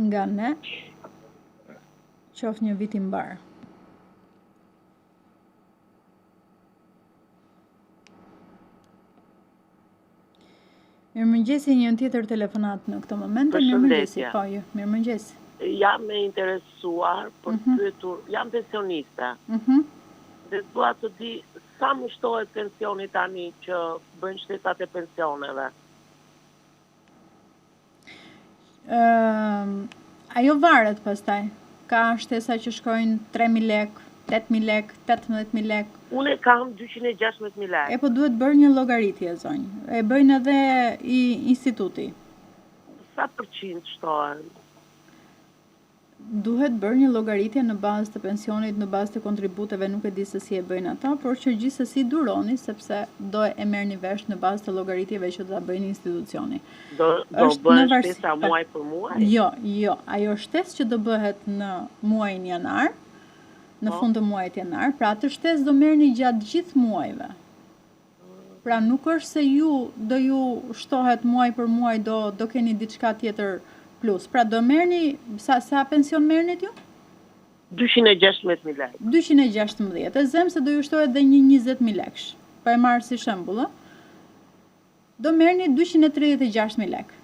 Speaker 1: nga ne. Qoftë një vit i mbar. Mirëmëngjesi, një tjetër telefonat në këtë moment. Mirëmëngjesi. Po, ju, mirëmëngjesi.
Speaker 15: Jam e interesuar për të pyetur, jam pensioniste. Dhe dua të di sa më shtohet pensioni tani që bëjnë shtetat e pensioneve.
Speaker 1: Ajo varet pastaj. Ka shtesa që shkojnë 3.000 lek, 8.000 lek, 18.000 lek.
Speaker 15: Unë kam 260.000 lek.
Speaker 1: Po duhet bërë një llogaritje, zonjë. E bëjnë edhe i instituti.
Speaker 15: Sa përqind shtohen?
Speaker 1: Duhet bërë një llogaritje në bazë të pensionit, në bazë të kontributeve, nuk e di se si e bëjnë ata, por që gjithsesi duroni sepse do e merrni vesh në bazë të llogaritjeve që do ta bëjnë institucioni.
Speaker 15: Do bëhen shtesa muaj për muaj?
Speaker 1: Jo, ajo shtesë që do bëhet në muajin janar, në fund të muajit janar, pra atë shtesë do merrni gjatë gjithë muajve. Pra nuk është se do ju shtohet muaj për muaj, do keni diçka tjetër plus. Pra do merrni sa pension merrnit ju?
Speaker 15: 216.000 lek.
Speaker 1: 216. E zem se do ju shtohet dhe një 20.000 lekësh. Pa e marrë si shembull, do merrni 236.000 lek.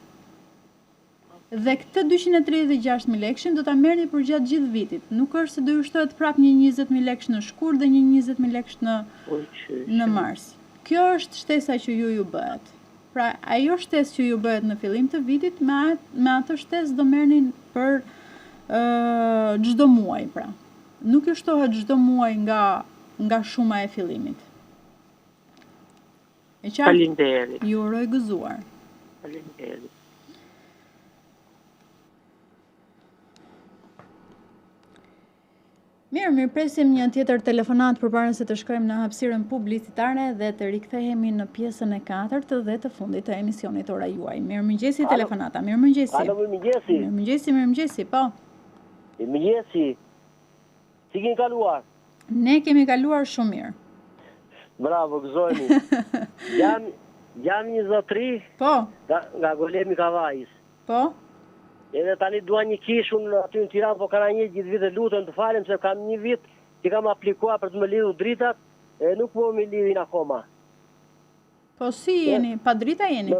Speaker 1: Dhe këtë 236.000 lekëshin do ta merrni për gjatë gjithë vitit. Nuk është se do ju shtohet prap një 20.000 lekësh në shkurt dhe një 20.000 lekësh në mars. Kjo është shtesa që ju bëhet. Pra, ajo shtesë që ju bëhet në fillim të vitit, me atë shtesë do merrnin për çdo muaj, pra. Nuk ju shtohet çdo muaj nga shuma e fillimit. E qartë?
Speaker 15: Faleminderit.
Speaker 1: Ju uroj gëzuar.
Speaker 15: Faleminderit.
Speaker 1: Mirë, presim një tjetër telefonat përpara se të shkojmë në hapësirën publicitare dhe të rikthehemi në pjesën e 4 dhe të fundit të emisionit Ora Juaj. Mirëmëngjesi telefonata. Mirëmëngjesi.
Speaker 16: Alo, mirëmëngjesi.
Speaker 1: Mirëmëngjesi, po.
Speaker 16: Mirëmëngjesi. Si keni kaluar?
Speaker 1: Ne kemi kaluar shumë mirë.
Speaker 16: Bravo, gëzojmë. Jam një zotri.
Speaker 1: Po.
Speaker 16: Nga Golemi Kavajës.
Speaker 1: Po.
Speaker 16: Edhe tani dua një kish unë aty në Tiranë, po kanë një gjithë vite lutem të falem se kam një vit që kam aplikuar për të më lidhur dritat, e nuk po më lidhin akoma.
Speaker 1: Po si jeni? Pa drita jeni?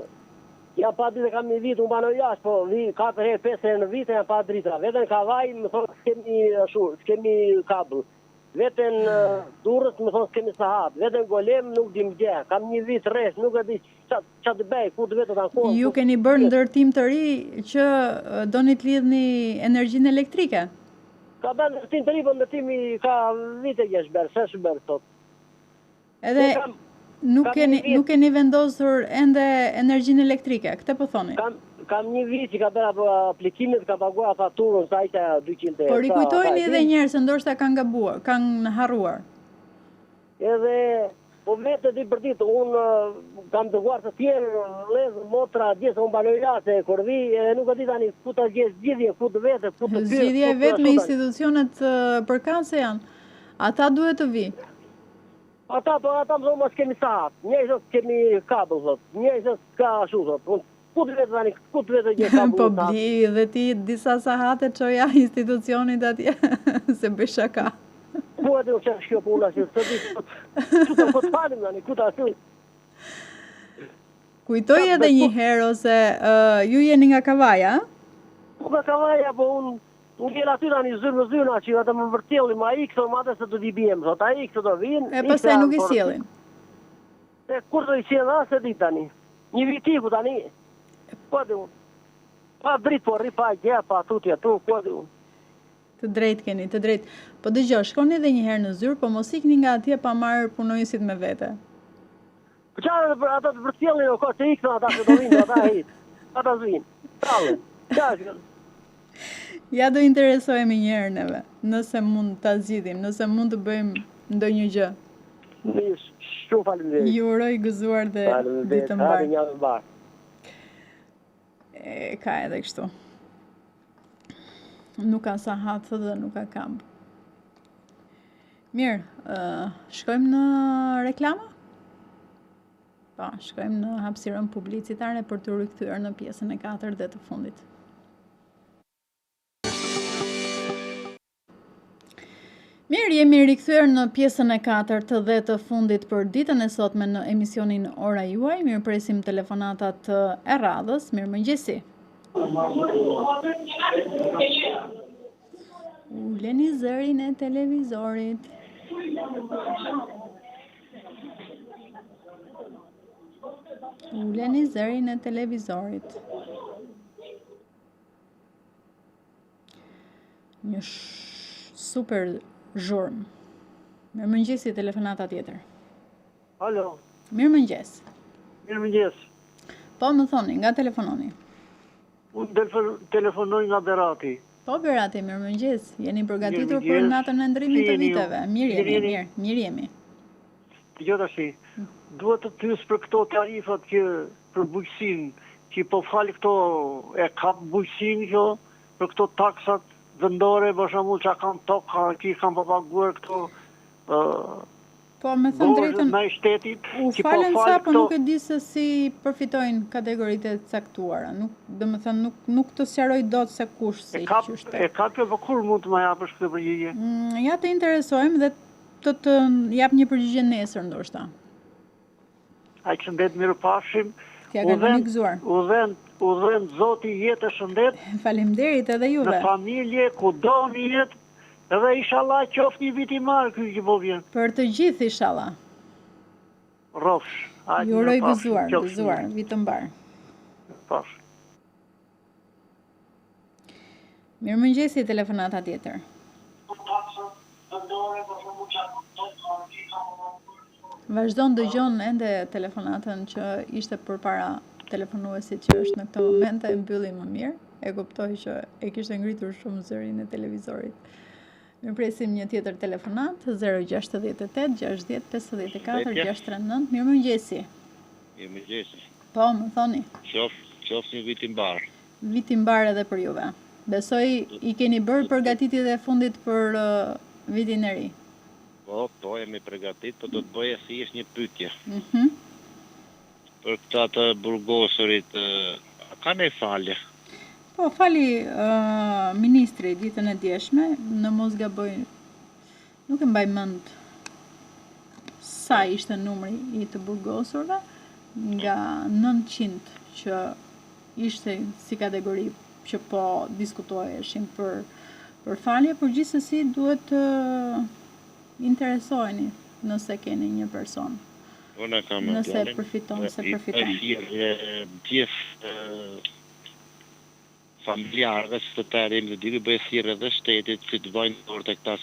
Speaker 16: Ja pa drita kam një vit, unë banoj jashtë, po 4 herë 5 herë në vit jam pa drita. Vetëm Kavaj më thonë s'kemi kabël. Vetëm Durrës më thonë s'kemi sahat. Vetëm Golem nuk di më gjë. Kam një vit rresht, nuk e di ç'a të bëj, ku të vetë ta kohë.
Speaker 1: Ju keni bërë ndërtim të ri që doni të lidhni energjinë elektrike?
Speaker 16: Ka bërë ndërtim të ri, po ndërtimi ka vite që bërë, s'është bërë sot.
Speaker 1: Edhe nuk keni vendosur ende energjinë elektrike, këtë po thoni?
Speaker 16: Kam një vit që ka bërë aplikimet, ka paguar faturën sa ishte 200 euro.
Speaker 1: Po rikujtojni edhe njerë se ndoshta kanë gabuar, kanë harruar.
Speaker 16: Edhe po vetë di për ditë, unë kam dëgjuar të tjerë, lezë, motra, gjithë, unë banoj rase, kur vi, nuk e di tani, ku të gjithë zgjidhje, ku të vete, ku të pyrë.
Speaker 1: Zgjidhje vetë me institucionet përkatëse janë, ata duhet të vi.
Speaker 16: Ata më thonë, mos kemi sahat, njëjë zot kemi kabël, zot, njëjë zot ka shu, zot, ku të vetë tani, ku të vetë gjithë kabël.
Speaker 1: Po bli, dhe ti disa sahate qoja institucionit atje, se bëj shaka.
Speaker 16: Ku e të nuk që shkjo puna që së di, që të këtë falim, tani, ku të ashtu.
Speaker 1: Kujtoj edhe një herë, ose ju jeni nga Kavaja?
Speaker 16: Po nga Kavaja, po unë gjelë aty tani zyrë, që atë më vërtjeli, ma i këto më atë se të di bijem, zot, a i këto të vinë.
Speaker 1: E pastaj nuk i sjellin.
Speaker 16: E kur të i sjellin, a se di tani. Një vitiku tani, po dhe unë. Pa dritë, po ripa gje, pa tutje tu, po dhe unë.
Speaker 1: Të drejt keni, të drejt. Po dëgjoj, shkoni edhe një herë në zyrë, po mos ikni nga atje pa marrë punonjësit me vete.
Speaker 16: Po qarë ata të vërtjellin, o ko që ikënë ata që do vinë, ata hitë. Ata zvinë. Talën. Qarë.
Speaker 1: Ja do interesojemi një herë neve, nëse mund ta zgjidhim, nëse mund të bëjmë ndonjë gjë.
Speaker 16: Shumë faleminderit.
Speaker 1: Ju uroj gëzuar dhe ditë të mbarë. Ka edhe kështu. Nuk ka sahat dhe nuk ka kamp. Mirë, shkojmë në reklama? Pa, shkojmë në hapësirën publicitare për të rikthyer në pjesën e 4 dhe të fundit. Mirë, jemi rikthyer në pjesën e 4 dhe të fundit për ditën e sotme në emisionin Ora Juaj. Mirë presim telefonatat e radhës. Mirëmëngjesi. Uleni zërin e televizorit. Uleni zërin e televizorit. Një super zhurmë. Mirëmëngjesi, telefonata tjetër.
Speaker 7: Alo.
Speaker 1: Mirëmëngjes.
Speaker 7: Mirëmëngjes.
Speaker 1: Po, më thoni, nga telefononi?
Speaker 7: Unë telefonoj nga Berati.
Speaker 1: Po, Berati, mirëmëngjes. Jeni përgatitur për natën e ndrimit të viteve? Mirë jemi.
Speaker 7: Gjithashtu, duhet të pyes për këto tarifat që për bujqësinë, që po fal këto e kap bujqësinë kjo për këto taksat vendore, për shembull, çka kanë tokë, që kanë paguar këto
Speaker 1: po, me thënë drejtën,
Speaker 7: në shtetit,
Speaker 1: u falen sa, po nuk e di se si përfitojnë kategoritë e caktuara. Nuk të sqaroj dot se kush si qyshte.
Speaker 7: E ka kjo, po kur mund të më japësh këtë përgjigje?
Speaker 1: Ja të interesojmë dhe të jap një përgjigje nesër ndoshta.
Speaker 7: Ai shëndet mirëpafshim.
Speaker 1: T'ja ka gëzuar.
Speaker 7: U dhën Zoti jetë e shëndet.
Speaker 1: Faleminderit edhe juve.
Speaker 7: Në familje, kudo në jetë, edhe inshallah qoftë një vit i marë ky që po vjen.
Speaker 1: Për të gjithë inshallah.
Speaker 7: Rrofsh.
Speaker 1: Ju uroj gëzuar, vit të mbar.
Speaker 7: Pash.
Speaker 1: Mirëmëngjesi, telefonata tjetër. Vazhdon dëgjon ende telefonatën që ishte përpara telefonuesit që është në këtë moment, e mbylli më mirë. E kuptoj që e kishte ngritur shumë zërin e televizorit. Më presim një tjetër telefonat, 068 60 54 639. Mirëmëngjesi.
Speaker 17: Mirëmëngjesi.
Speaker 1: Po, më thoni.
Speaker 17: Qoftë një vit i mbar.
Speaker 1: Vit i mbar edhe për juve. Besoj i keni bërë përgatitjet e fundit për vitin e ri.
Speaker 17: Po, jemi përgatit, po do të bëja si është një pyetje. Për këta të burgosurit, ka ne falje?
Speaker 1: Po, fali ministri ditën e djeshme, në mos gaboj, nuk e mbaj mend sa ishte numri i të burgosurve, nga 900 që ishte si kategori që po diskutoheshin për falje, por gjithsesi duhet të interesojeni nëse keni një person. Nëse përfiton, se përfiton.
Speaker 17: Gjithë familjarëve së të tërim dhe diri bëjë thirë edhe shtetit që të vajnë dorë të këta.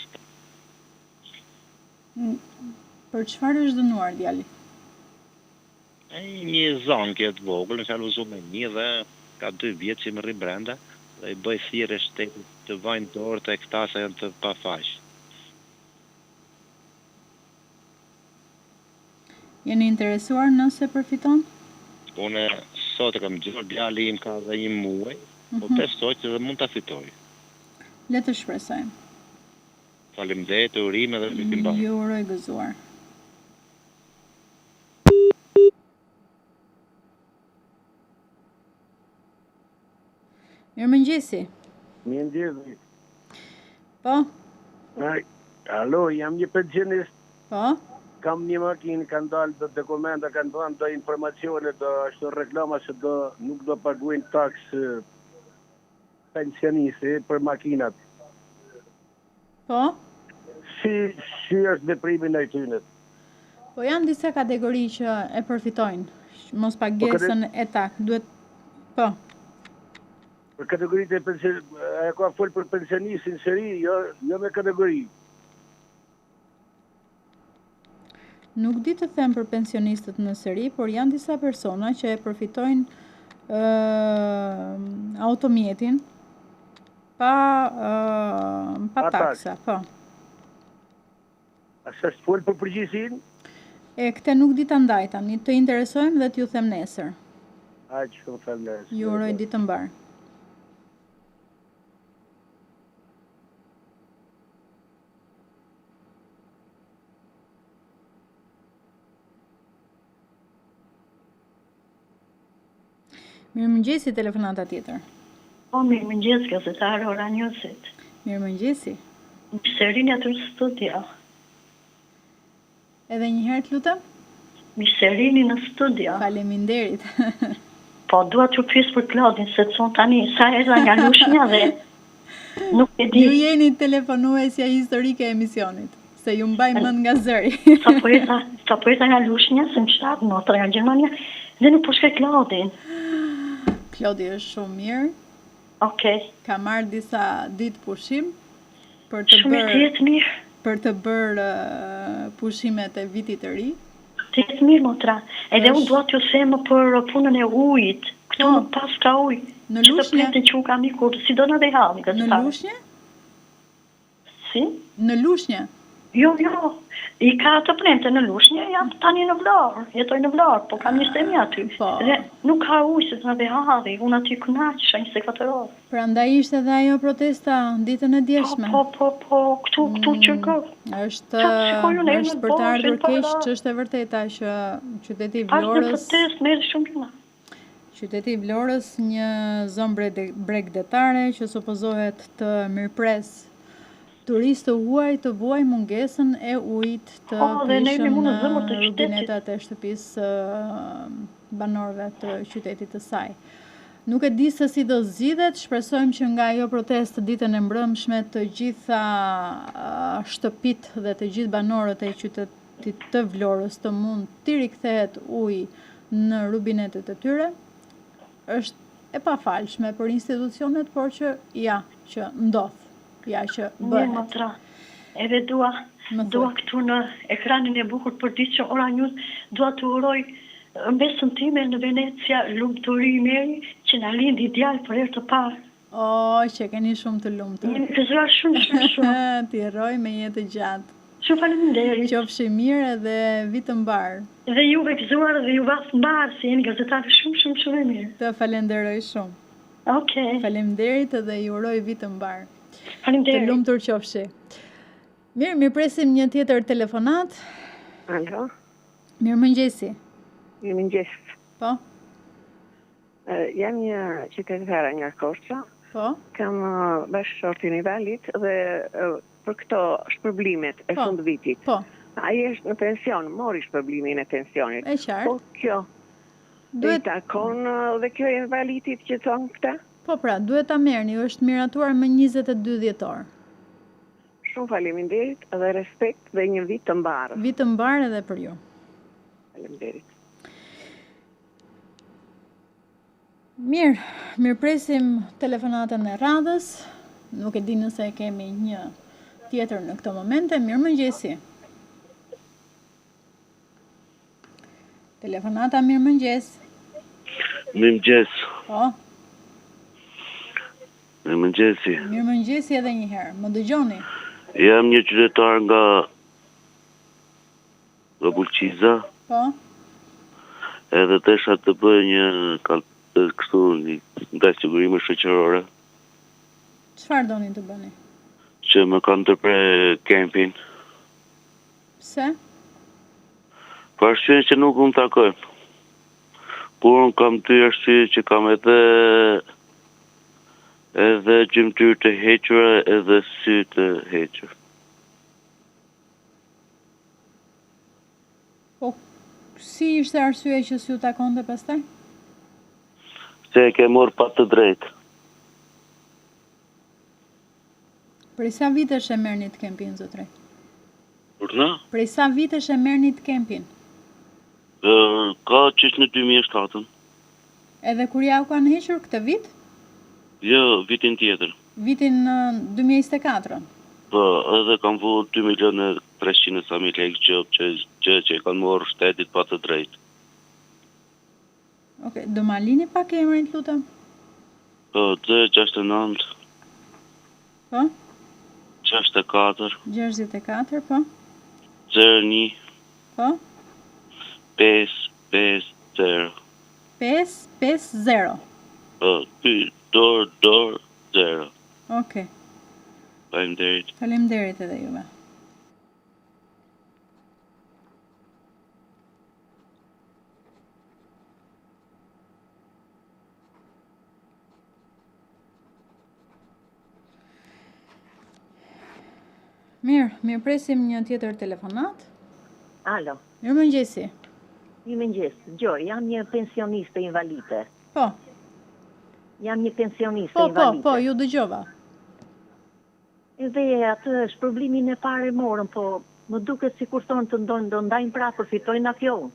Speaker 1: Për çfarë është dënuar djali?
Speaker 17: Një zonë këtë vogël, në shalu zume një dhe ka 2 vjetë që më rri brenda dhe i bëjë thirë e shtetit të vajnë dorë të këta se janë të pafashë.
Speaker 1: Jeni interesuar nëse përfiton?
Speaker 17: Unë sot e kam gjurë, djali im ka dhe 1 muaj, po besoj që dhe mund të fitoj.
Speaker 1: Le të shpresojmë.
Speaker 17: Faleminderit, të urime dhe vitin mbar.
Speaker 1: Ju uroj gëzuar. Mirëmëngjesi.
Speaker 18: Mirëmëngjesi.
Speaker 1: Po?
Speaker 18: Alo, jam një pensionist.
Speaker 1: Po?
Speaker 18: Kam një makinë, kanë dalë do dokumenta, kanë dalë do informacione, do ashtu reklama se nuk do paguajnë taksë pensioniste për makinat.
Speaker 1: Po?
Speaker 18: Si është veprimi ndaj tyre?
Speaker 1: Po janë disa kategori që e përfitojnë, mos pagesën e takë, duhet po.
Speaker 18: Për kategoritë e pensionistëve, ajo ka fol për pensionistin seri, jo me kategori.
Speaker 1: Nuk di të them për pensionistët në seri, por janë disa persona që e përfitojnë automjetin pa taksa, po.
Speaker 18: A s'është fol për përgjegjësinë?
Speaker 1: Këtë nuk di ta ndaj tani, të interesojmë dhe t'ju them nesër.
Speaker 18: Aq, shumë faleminderit.
Speaker 1: Ju uroj ditë të mbar. Mirëmëngjesi, telefonata tjetër.
Speaker 19: Po, mirëmëngjes, gazetare Ora Newsit.
Speaker 1: Mirëmëngjesi.
Speaker 19: Miserini aty në studio.
Speaker 1: Edhe një herë të lutem?
Speaker 19: Miserini në studio.
Speaker 1: Faleminderit.
Speaker 19: Po, dua t'ju pyes për Klodin, se të tani sa erdha nga Lushnja dhe nuk e di.
Speaker 1: Ju jeni telefonuesja historike e emisionit, se ju mbaj mend nga zëri.
Speaker 19: Sa po erdha nga Lushnja, se më shtat notër nga Gjermania, dhe nuk po shkoj Klodin.
Speaker 1: Klodi është shumë mirë.
Speaker 19: Okej.
Speaker 1: Ka marrë disa ditë pushim për të bërë pushimet e vitit të ri.
Speaker 19: Të jetë mirë, motra. Edhe unë dua t'ju them për punën e ujit. Këtu nuk pas ka ujë.
Speaker 1: Në Lushnjë?
Speaker 19: Që u kam ikur, si do në dhe halë.
Speaker 1: Në Lushnjë?
Speaker 19: Si?
Speaker 1: Në Lushnjë?
Speaker 19: Jo. I ka të premte në Lushnjë, jam tani në Vlorë. Jetoj në Vlorë, po kam një stemi aty. Dhe nuk ka ujë, se të në dhe halë. Unë aty kënaqësha 24 orë.
Speaker 1: Prandaj ishte dhe ajo protesta ditën e djeshme.
Speaker 19: Po, këtu që ka.
Speaker 1: Është për të ardhur keq, që është e vërteta që qyteti i Vlorës...
Speaker 19: Ashtë në protest, merë shumë gjuna.
Speaker 1: Qyteti i Vlorës, një zonë bregdetare që supozohet të mirëpres turistë huaj të vuaj mungesën e ujit të prishëm në rubinetat e shtëpisë banorëve të qytetit të saj. Nuk e di se si do zgjidhet, shpresojmë që nga ajo protestë ditën e mbrëmshme të gjitha shtëpitë dhe të gjithë banorët e qytetit të Vlorës të mund të rikthehet uji në rubinetet e tyre. Është e pafalshme për institucionet, por që që ndodh. Ja që bëhet.
Speaker 19: Motra, edhe dua këtu në ekranin e bukur për ditë që Ora News, dua të uroj mbesën time në Venecia, lumturi i meri, që na lindi djalë për herë të parë.
Speaker 1: Që keni shumë të lumtur.
Speaker 19: Jemi gëzuar shumë.
Speaker 1: Ti rroj me jetë gjatë.
Speaker 19: Shumë faleminderit.
Speaker 1: Qofshi mirë edhe vit të mbar.
Speaker 19: Dhe juve gëzuar dhe ju vas mbar, se jeni gazetarë shumë e mirë.
Speaker 1: Të falenderoj shumë.
Speaker 19: Okej.
Speaker 1: Faleminderit dhe ju uroj vit të mbar.
Speaker 19: Faleminderit.
Speaker 1: Të lumtur qofshi. Mirë presim një tjetër telefonat.
Speaker 10: Alo.
Speaker 1: Mirëmëngjesi.
Speaker 10: Mirëmëngjes.
Speaker 1: Po.
Speaker 10: Jam një qytetare nga Korça.
Speaker 1: Po.
Speaker 10: Kam bashkëshortin i Valit dhe për këto shpërblimet e fund vitit.
Speaker 1: Po.
Speaker 10: Ai është në pension, mori shpërblimin e pensionit.
Speaker 1: E qartë.
Speaker 10: Po kjo duhet takon dhe kjo e Valitit që thon këta?
Speaker 1: Po pra, duhet ta merrni, është miratuar më 22 dhjetor.
Speaker 10: Shumë faleminderit dhe respekt dhe një vit të mbarë.
Speaker 1: Vit të mbarë edhe për ju.
Speaker 10: Faleminderit.
Speaker 1: Mirë presim telefonatën e radhës. Nuk e di nëse kemi një tjetër në këto momente. Mirëmëngjesi. Telefonata mirëmëngjes.
Speaker 20: Mirëmëngjes.
Speaker 1: Po.
Speaker 20: Mirëmëngjesi.
Speaker 1: Mirëmëngjesi edhe një herë. Më dëgjoni?
Speaker 20: Jam një qytetar nga Bulqiza.
Speaker 1: Po.
Speaker 20: Edhe desha të bëj një kështu nga sigurime shoqërore.
Speaker 1: Çfarë doni të bëni?
Speaker 20: Që më kanë ndërpre kempin.
Speaker 1: Pse?
Speaker 20: Për arsye që nuk unë takojmë. Por unë kam dy arsye që kam edhe gjymtyr të hequra edhe sy të hequr.
Speaker 1: Po, si ishte arsye që s'ju takonte pastaj?
Speaker 20: Se e ke morë pa të drejtë.
Speaker 1: Prej sa vitesh e merrni të kempin, zotëre?
Speaker 20: Urna?
Speaker 1: Prej sa vitesh e merrni të kempin?
Speaker 20: Ka qështë në 2007.
Speaker 1: Edhe kur ja u kanë hequr këtë vit?
Speaker 20: Jo, vitin tjetër.
Speaker 1: Vitin 2024?
Speaker 20: Po, edhe kam vu 2.300.000 sa mi lekë gjë që kanë morë shtetit pa të drejtë.
Speaker 1: Okej, do ma lini pak emrin, të lutem?
Speaker 20: Po, 69.
Speaker 1: Po?
Speaker 20: 64.
Speaker 1: 64, po?
Speaker 20: 01.
Speaker 1: Po?
Speaker 20: 550.
Speaker 1: 550?
Speaker 20: Po, dorë, 0.
Speaker 1: Okej.
Speaker 20: Faleminderit.
Speaker 1: Faleminderit edhe juve. Mirë presim një tjetër telefonat.
Speaker 21: Alo.
Speaker 1: Mirëmëngjesi.
Speaker 21: Mirëmëngjes. Jam një pensioniste invalide.
Speaker 1: Po.
Speaker 21: Jam një pensioniste invalide.
Speaker 1: Po, ju dëgjova.
Speaker 21: Edhe atë shpërblimin e parë morën, po më duket sikur thonë të do ndajnë pra përfitojnë akjon.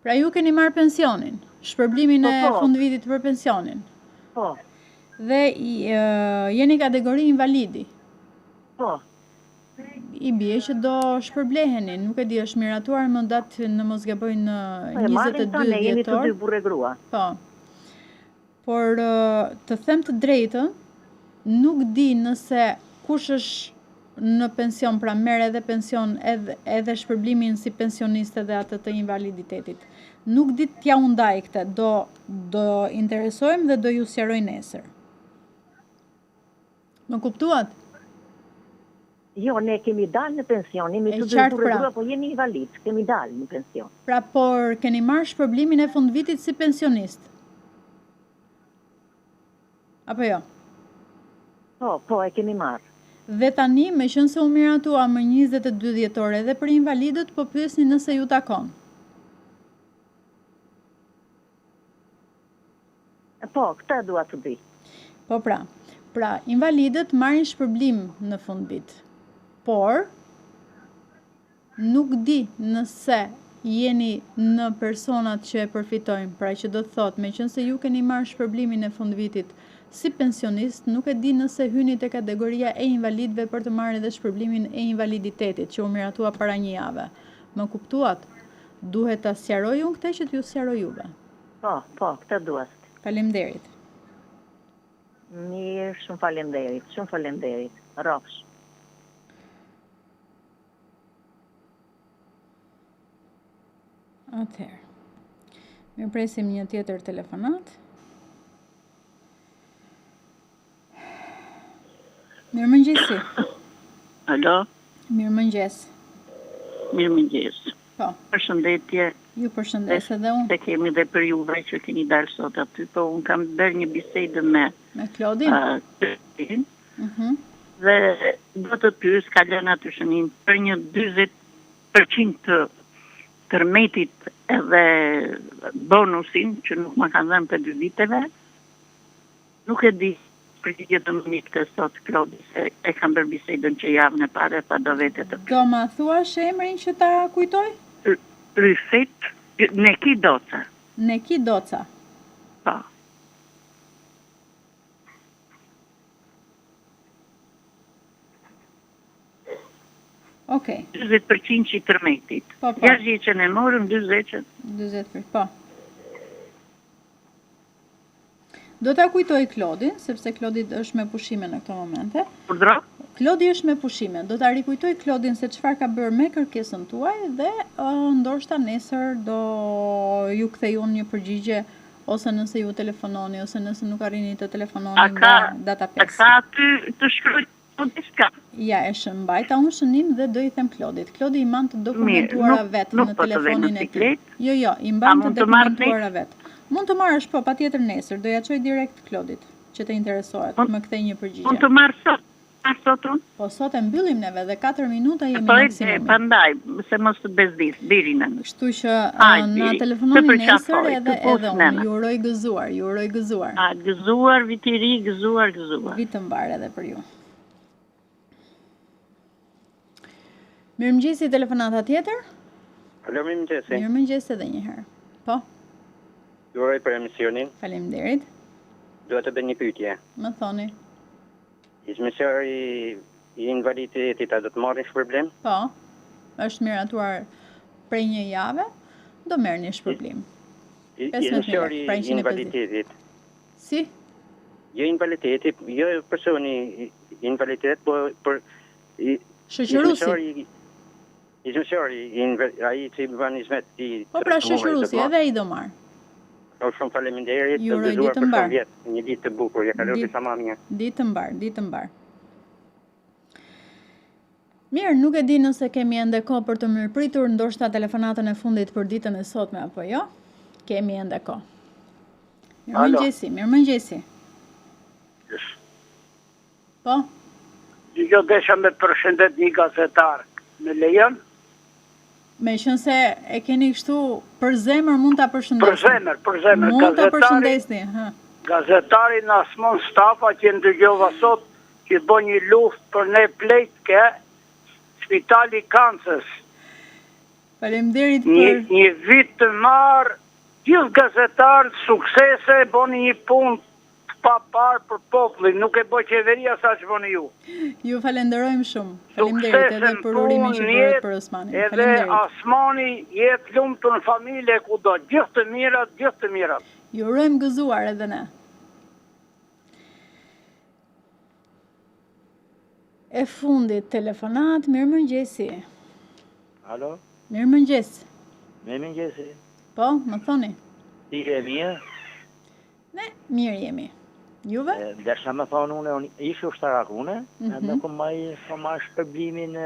Speaker 1: Pra ju keni marrë pensionin, shpërblimin e fundvitit për pensionin.
Speaker 21: Po.
Speaker 1: Dhe jeni kategori invalidi.
Speaker 21: Po.
Speaker 1: I bie që do shpërbleheni, nuk e di, është miratuar më datë në mos gaboj në 22
Speaker 21: dhjetor. Jemi të dy burrë grua.
Speaker 1: Po. Por të them të drejtën, nuk di nëse kush është në pension, pra merr edhe pension edhe shpërblimin si pensioniste dhe atë të invaliditetit. Nuk di t'ja u ndaj këtë, do interesojmë dhe do ju sqaroj nesër. Më kuptuat?
Speaker 21: Jo, ne kemi dalë në pension, jemi të dy burrë grua, po jemi invalid, kemi dalë në pension.
Speaker 1: Pra, por keni marrë shpërblimin e fundvitit si pensionist? Apo jo?
Speaker 21: Po, e kemi marrë.
Speaker 1: Dhe tani, me qënë se u miratua më 22 dhjetore dhe për invalidët, po pyesni nëse ju takon.
Speaker 21: Po, këta dua të di.
Speaker 1: Po pra, invalidët marrin shpërblim në fundvit. Por, nuk di nëse jeni në personat që e përfitojnë, pra që do të thot, me qënë se ju keni marrë shpërblimin e fundvitit si pensionist, nuk e di nëse hyni te kategoria e invalidëve për të marrë edhe shpërblimin e invaliditetit që u miratua para një jave. Më kuptuat? Duhet ta sqaroj unë këtë që t'ju sqaroj juve.
Speaker 21: Po, këtë duhet.
Speaker 1: Faleminderit.
Speaker 21: Mirë, shumë faleminderit. Rrofsh.
Speaker 1: Atëherë. Mirë presim një tjetër telefonat. Mirëmëngjesi.
Speaker 22: Alo?
Speaker 1: Mirëmëngjes. Po.
Speaker 22: Përshëndetje.
Speaker 1: Ju përshëndes edhe unë.
Speaker 22: Se kemi dhe për juve që keni dalë sot aty, po unë kam bërë një bisedë me
Speaker 1: Klodin.
Speaker 22: Dhe do të pyes ka lënë aty shënim për një 40% të tërmetit edhe bonusin që nuk më kanë dhënë për 2 viteve. Nuk e di përgjigje të më mitë sot, Klodi, se e kam bërë bisedën që javën e pare, pa do vete të
Speaker 1: Do ma thuash emrin që ta kujtoj?
Speaker 22: Ryfet, Neki Doca.
Speaker 1: Neki Doca.
Speaker 22: Po.
Speaker 1: Okej.
Speaker 22: 20% që i tërmetit.
Speaker 1: Po.
Speaker 22: Ja që ne morëm 20%.
Speaker 1: 20%, po. Do ta kujtoj Klodin, sepse Klodi është me pushime në këto momente.
Speaker 22: Urdhro?
Speaker 1: Klodi është me pushime. Do ta rikujtoj Klodin se çfarë ka bërë me kërkesën tuaj dhe ndoshta nesër do ju kthej unë një përgjigje ose nëse ju telefononi ose nëse nuk arrini të telefononi nga data 5.
Speaker 22: A ka aty të shkruaj diçka?
Speaker 1: Ja, e shëmbajta unë shënim dhe do i them Klodit. Klodi i mban të dokumentuara vetë në telefonin e tij. Jo, i mban të dokumentuara vetë. Mund të marrësh, po, patjetër nesër, do ja çoj direkt Klodit, që të interesohet, më kthej një përgjigje.
Speaker 22: Mund të marr sot?
Speaker 1: Po sot e mbyllim neve dhe 4 minuta jemi
Speaker 22: maksimumi. Po, prandaj, se mos të bezdis, deri në.
Speaker 1: Kështu që na telefononi nesër edhe unë, ju uroj gëzuar.
Speaker 22: A, gëzuar, vit i ri, gëzuar.
Speaker 1: Vit të mbar edhe për ju. Mirëmëngjesi, telefonata tjetër?
Speaker 23: Alo, mirëmëngjesi.
Speaker 1: Mirëmëngjes edhe një herë. Po.
Speaker 23: Ju uroj për emisionin.
Speaker 1: Faleminderit.
Speaker 23: Dua të bëj një pyetje.
Speaker 1: Më thoni.
Speaker 23: Zmesori i invaliditetit a do të marrë shpërblim?
Speaker 1: Po. Është miratuar prej një jave, do merr një shpërblim.
Speaker 23: Zmesori i invaliditetit.
Speaker 1: Si?
Speaker 23: Jo invaliditeti, jo personi invaliditet, po për
Speaker 1: shoqëruesi.
Speaker 23: Zmesori ai që bën hizmet ti.
Speaker 1: Po pra shoqëruesi, edhe ai do marr.
Speaker 23: Shumë faleminderit,
Speaker 1: të dëgjuar për shumë
Speaker 23: vjet, një ditë të bukur, ja kaloj disa më mirë.
Speaker 1: Ditë të mbar. Mirë, nuk e di nëse kemi ende kohë për të mirëpritur, ndoshta telefonatën e fundit për ditën e sotme apo jo. Kemi ende kohë. Mirëmëngjesi. Po?
Speaker 18: Dëgjoj desha me përshëndet një gazetar. Me lejon?
Speaker 1: Me qënë se e keni kështu për zemër mund ta përshëndesni.
Speaker 18: Për zemër.
Speaker 1: Mund ta përshëndesni.
Speaker 18: Gazetari në Asmon Stafa që ndëgjova sot që bë një luftë për ne plejt ke Spitali Kancës.
Speaker 1: Faleminderit për...
Speaker 18: Një vit të marë, gjithë gazetarët suksese bëni një punë pa parë për popullin, nuk e bëj qeveria sa që bëni ju.
Speaker 1: Ju falenderojmë shumë. Faleminderit edhe për urimin që bëhet për Osmanin.
Speaker 18: Edhe Osmani jetë lumtur në familje kudo, gjithë të mirat, gjithë të mirat.
Speaker 1: Ju urojmë gëzuar edhe ne. E fundit telefonat, mirëmëngjesi.
Speaker 3: Alo?
Speaker 1: Mirëmëngjes.
Speaker 3: Mirëmëngjesi.
Speaker 1: Po, më thoni.
Speaker 3: Ti e mirë?
Speaker 1: Ne, mirë jemi. Juve?
Speaker 3: Desha me thonë unë ishë ushtarak une, edhe ku ma shpërblimin,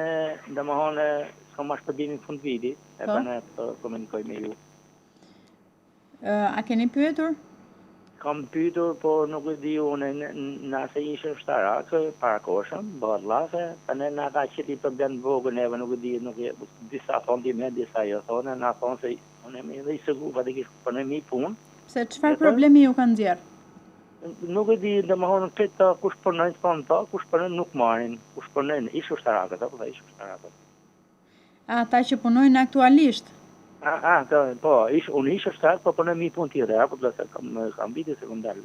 Speaker 3: dhe më hone, s'ka ma shpërblimin fund viti, e për ne të komunikoj me ju.
Speaker 1: A keni pyetur?
Speaker 3: Kam pyetur, po nuk e di unë, nëse ishë ushtarak, parakoshëm, bëhet lafe, për ne nga ka qëti problem të vogën, eve nuk e di, disa thonë di me, disa jo thonë, nga thonë se unë e me dhe i sëgu, pa të kishë për ne mi punë.
Speaker 1: Se çfarë problemi ju kanë nxjerrë?
Speaker 3: Nuk e di, dhe më honë këtë kush përnojnë, thonë ta, kush përnojnë nuk marrin, kush përnojnë, ishë ushtarakët, apo dhe ishë ushtarakët.
Speaker 1: Ata që punojnë aktualisht?
Speaker 3: Po, unë ishë ushtarak, po përnojnë mi punë tjere, apo dhe se kam viti se këmë dalë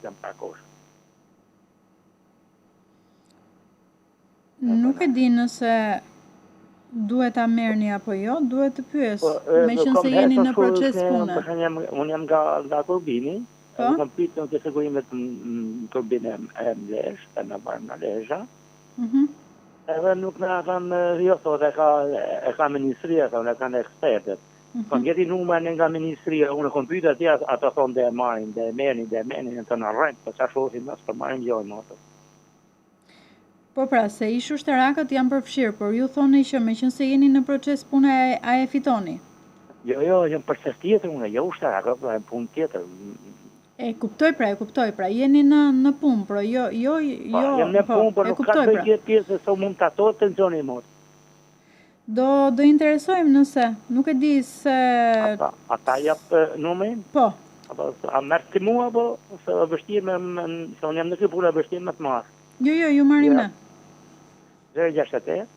Speaker 3: në parakoshë.
Speaker 1: Nuk e di nëse duhet ta merrni apo jo, duhet të pyes, me qenë se jeni në proces pune.
Speaker 3: Unë jam nga Korbini, kam pyet në të sigurime të Korbini e Mlesh, e në barë në Lesha, edhe nuk në kanë, jo thot, e ka ministria, e kanë ekspertet. Kam gjeti numërën nga ministria, unë kom pyet atje, ato thonë dhe e marrin, dhe e merrni, në të në rrënd, po qa shohin nësë për marrin gjojnë ato.
Speaker 1: Po pra, se ishë ushtarakët janë përfshirë, por ju thoni që me qënë se jeni në proces pune, a e fitoni?
Speaker 3: Jo, jam proces tjetër, unë jo ushtarakët, pra e punë tjetër.
Speaker 1: E kuptoj, pra, jeni në punë, pra, jo,
Speaker 3: jam në punë, por nuk ka të gjithë pjesë, se mund të ato të nëzoni mos.
Speaker 1: Do interesojmë nëse, nuk e di se...
Speaker 3: Ata japë numërin?
Speaker 1: Po.
Speaker 3: A mërë të mua, po, se vështirë me, se unë jam në këtë punë, vështirë me të marë.
Speaker 1: Jo, ju marim ne.
Speaker 3: 068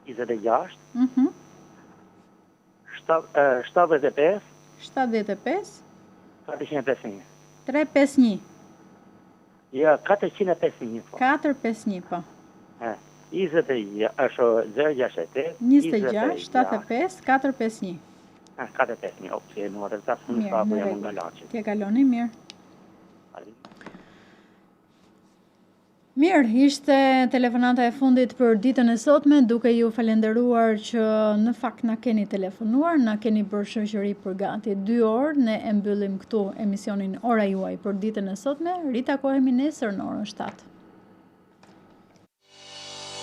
Speaker 3: 26 75 451
Speaker 1: 351.
Speaker 3: Ja, 451.
Speaker 1: 451, po.
Speaker 3: 26 068
Speaker 1: 26 75 451.
Speaker 3: 451, okej, në orë të tasë në sapo jam nga Laçi.
Speaker 1: Tje kaloni mirë. Mirë, ishte telefonata e fundit për ditën e sotme, duke ju falenderuar që në fakt na keni telefonuar, na keni bërë shoqëri për gati 2 orë, ne e mbyllim këtu emisionin Ora Juaj për ditën e sotme, ritakohemi nesër në orën 7.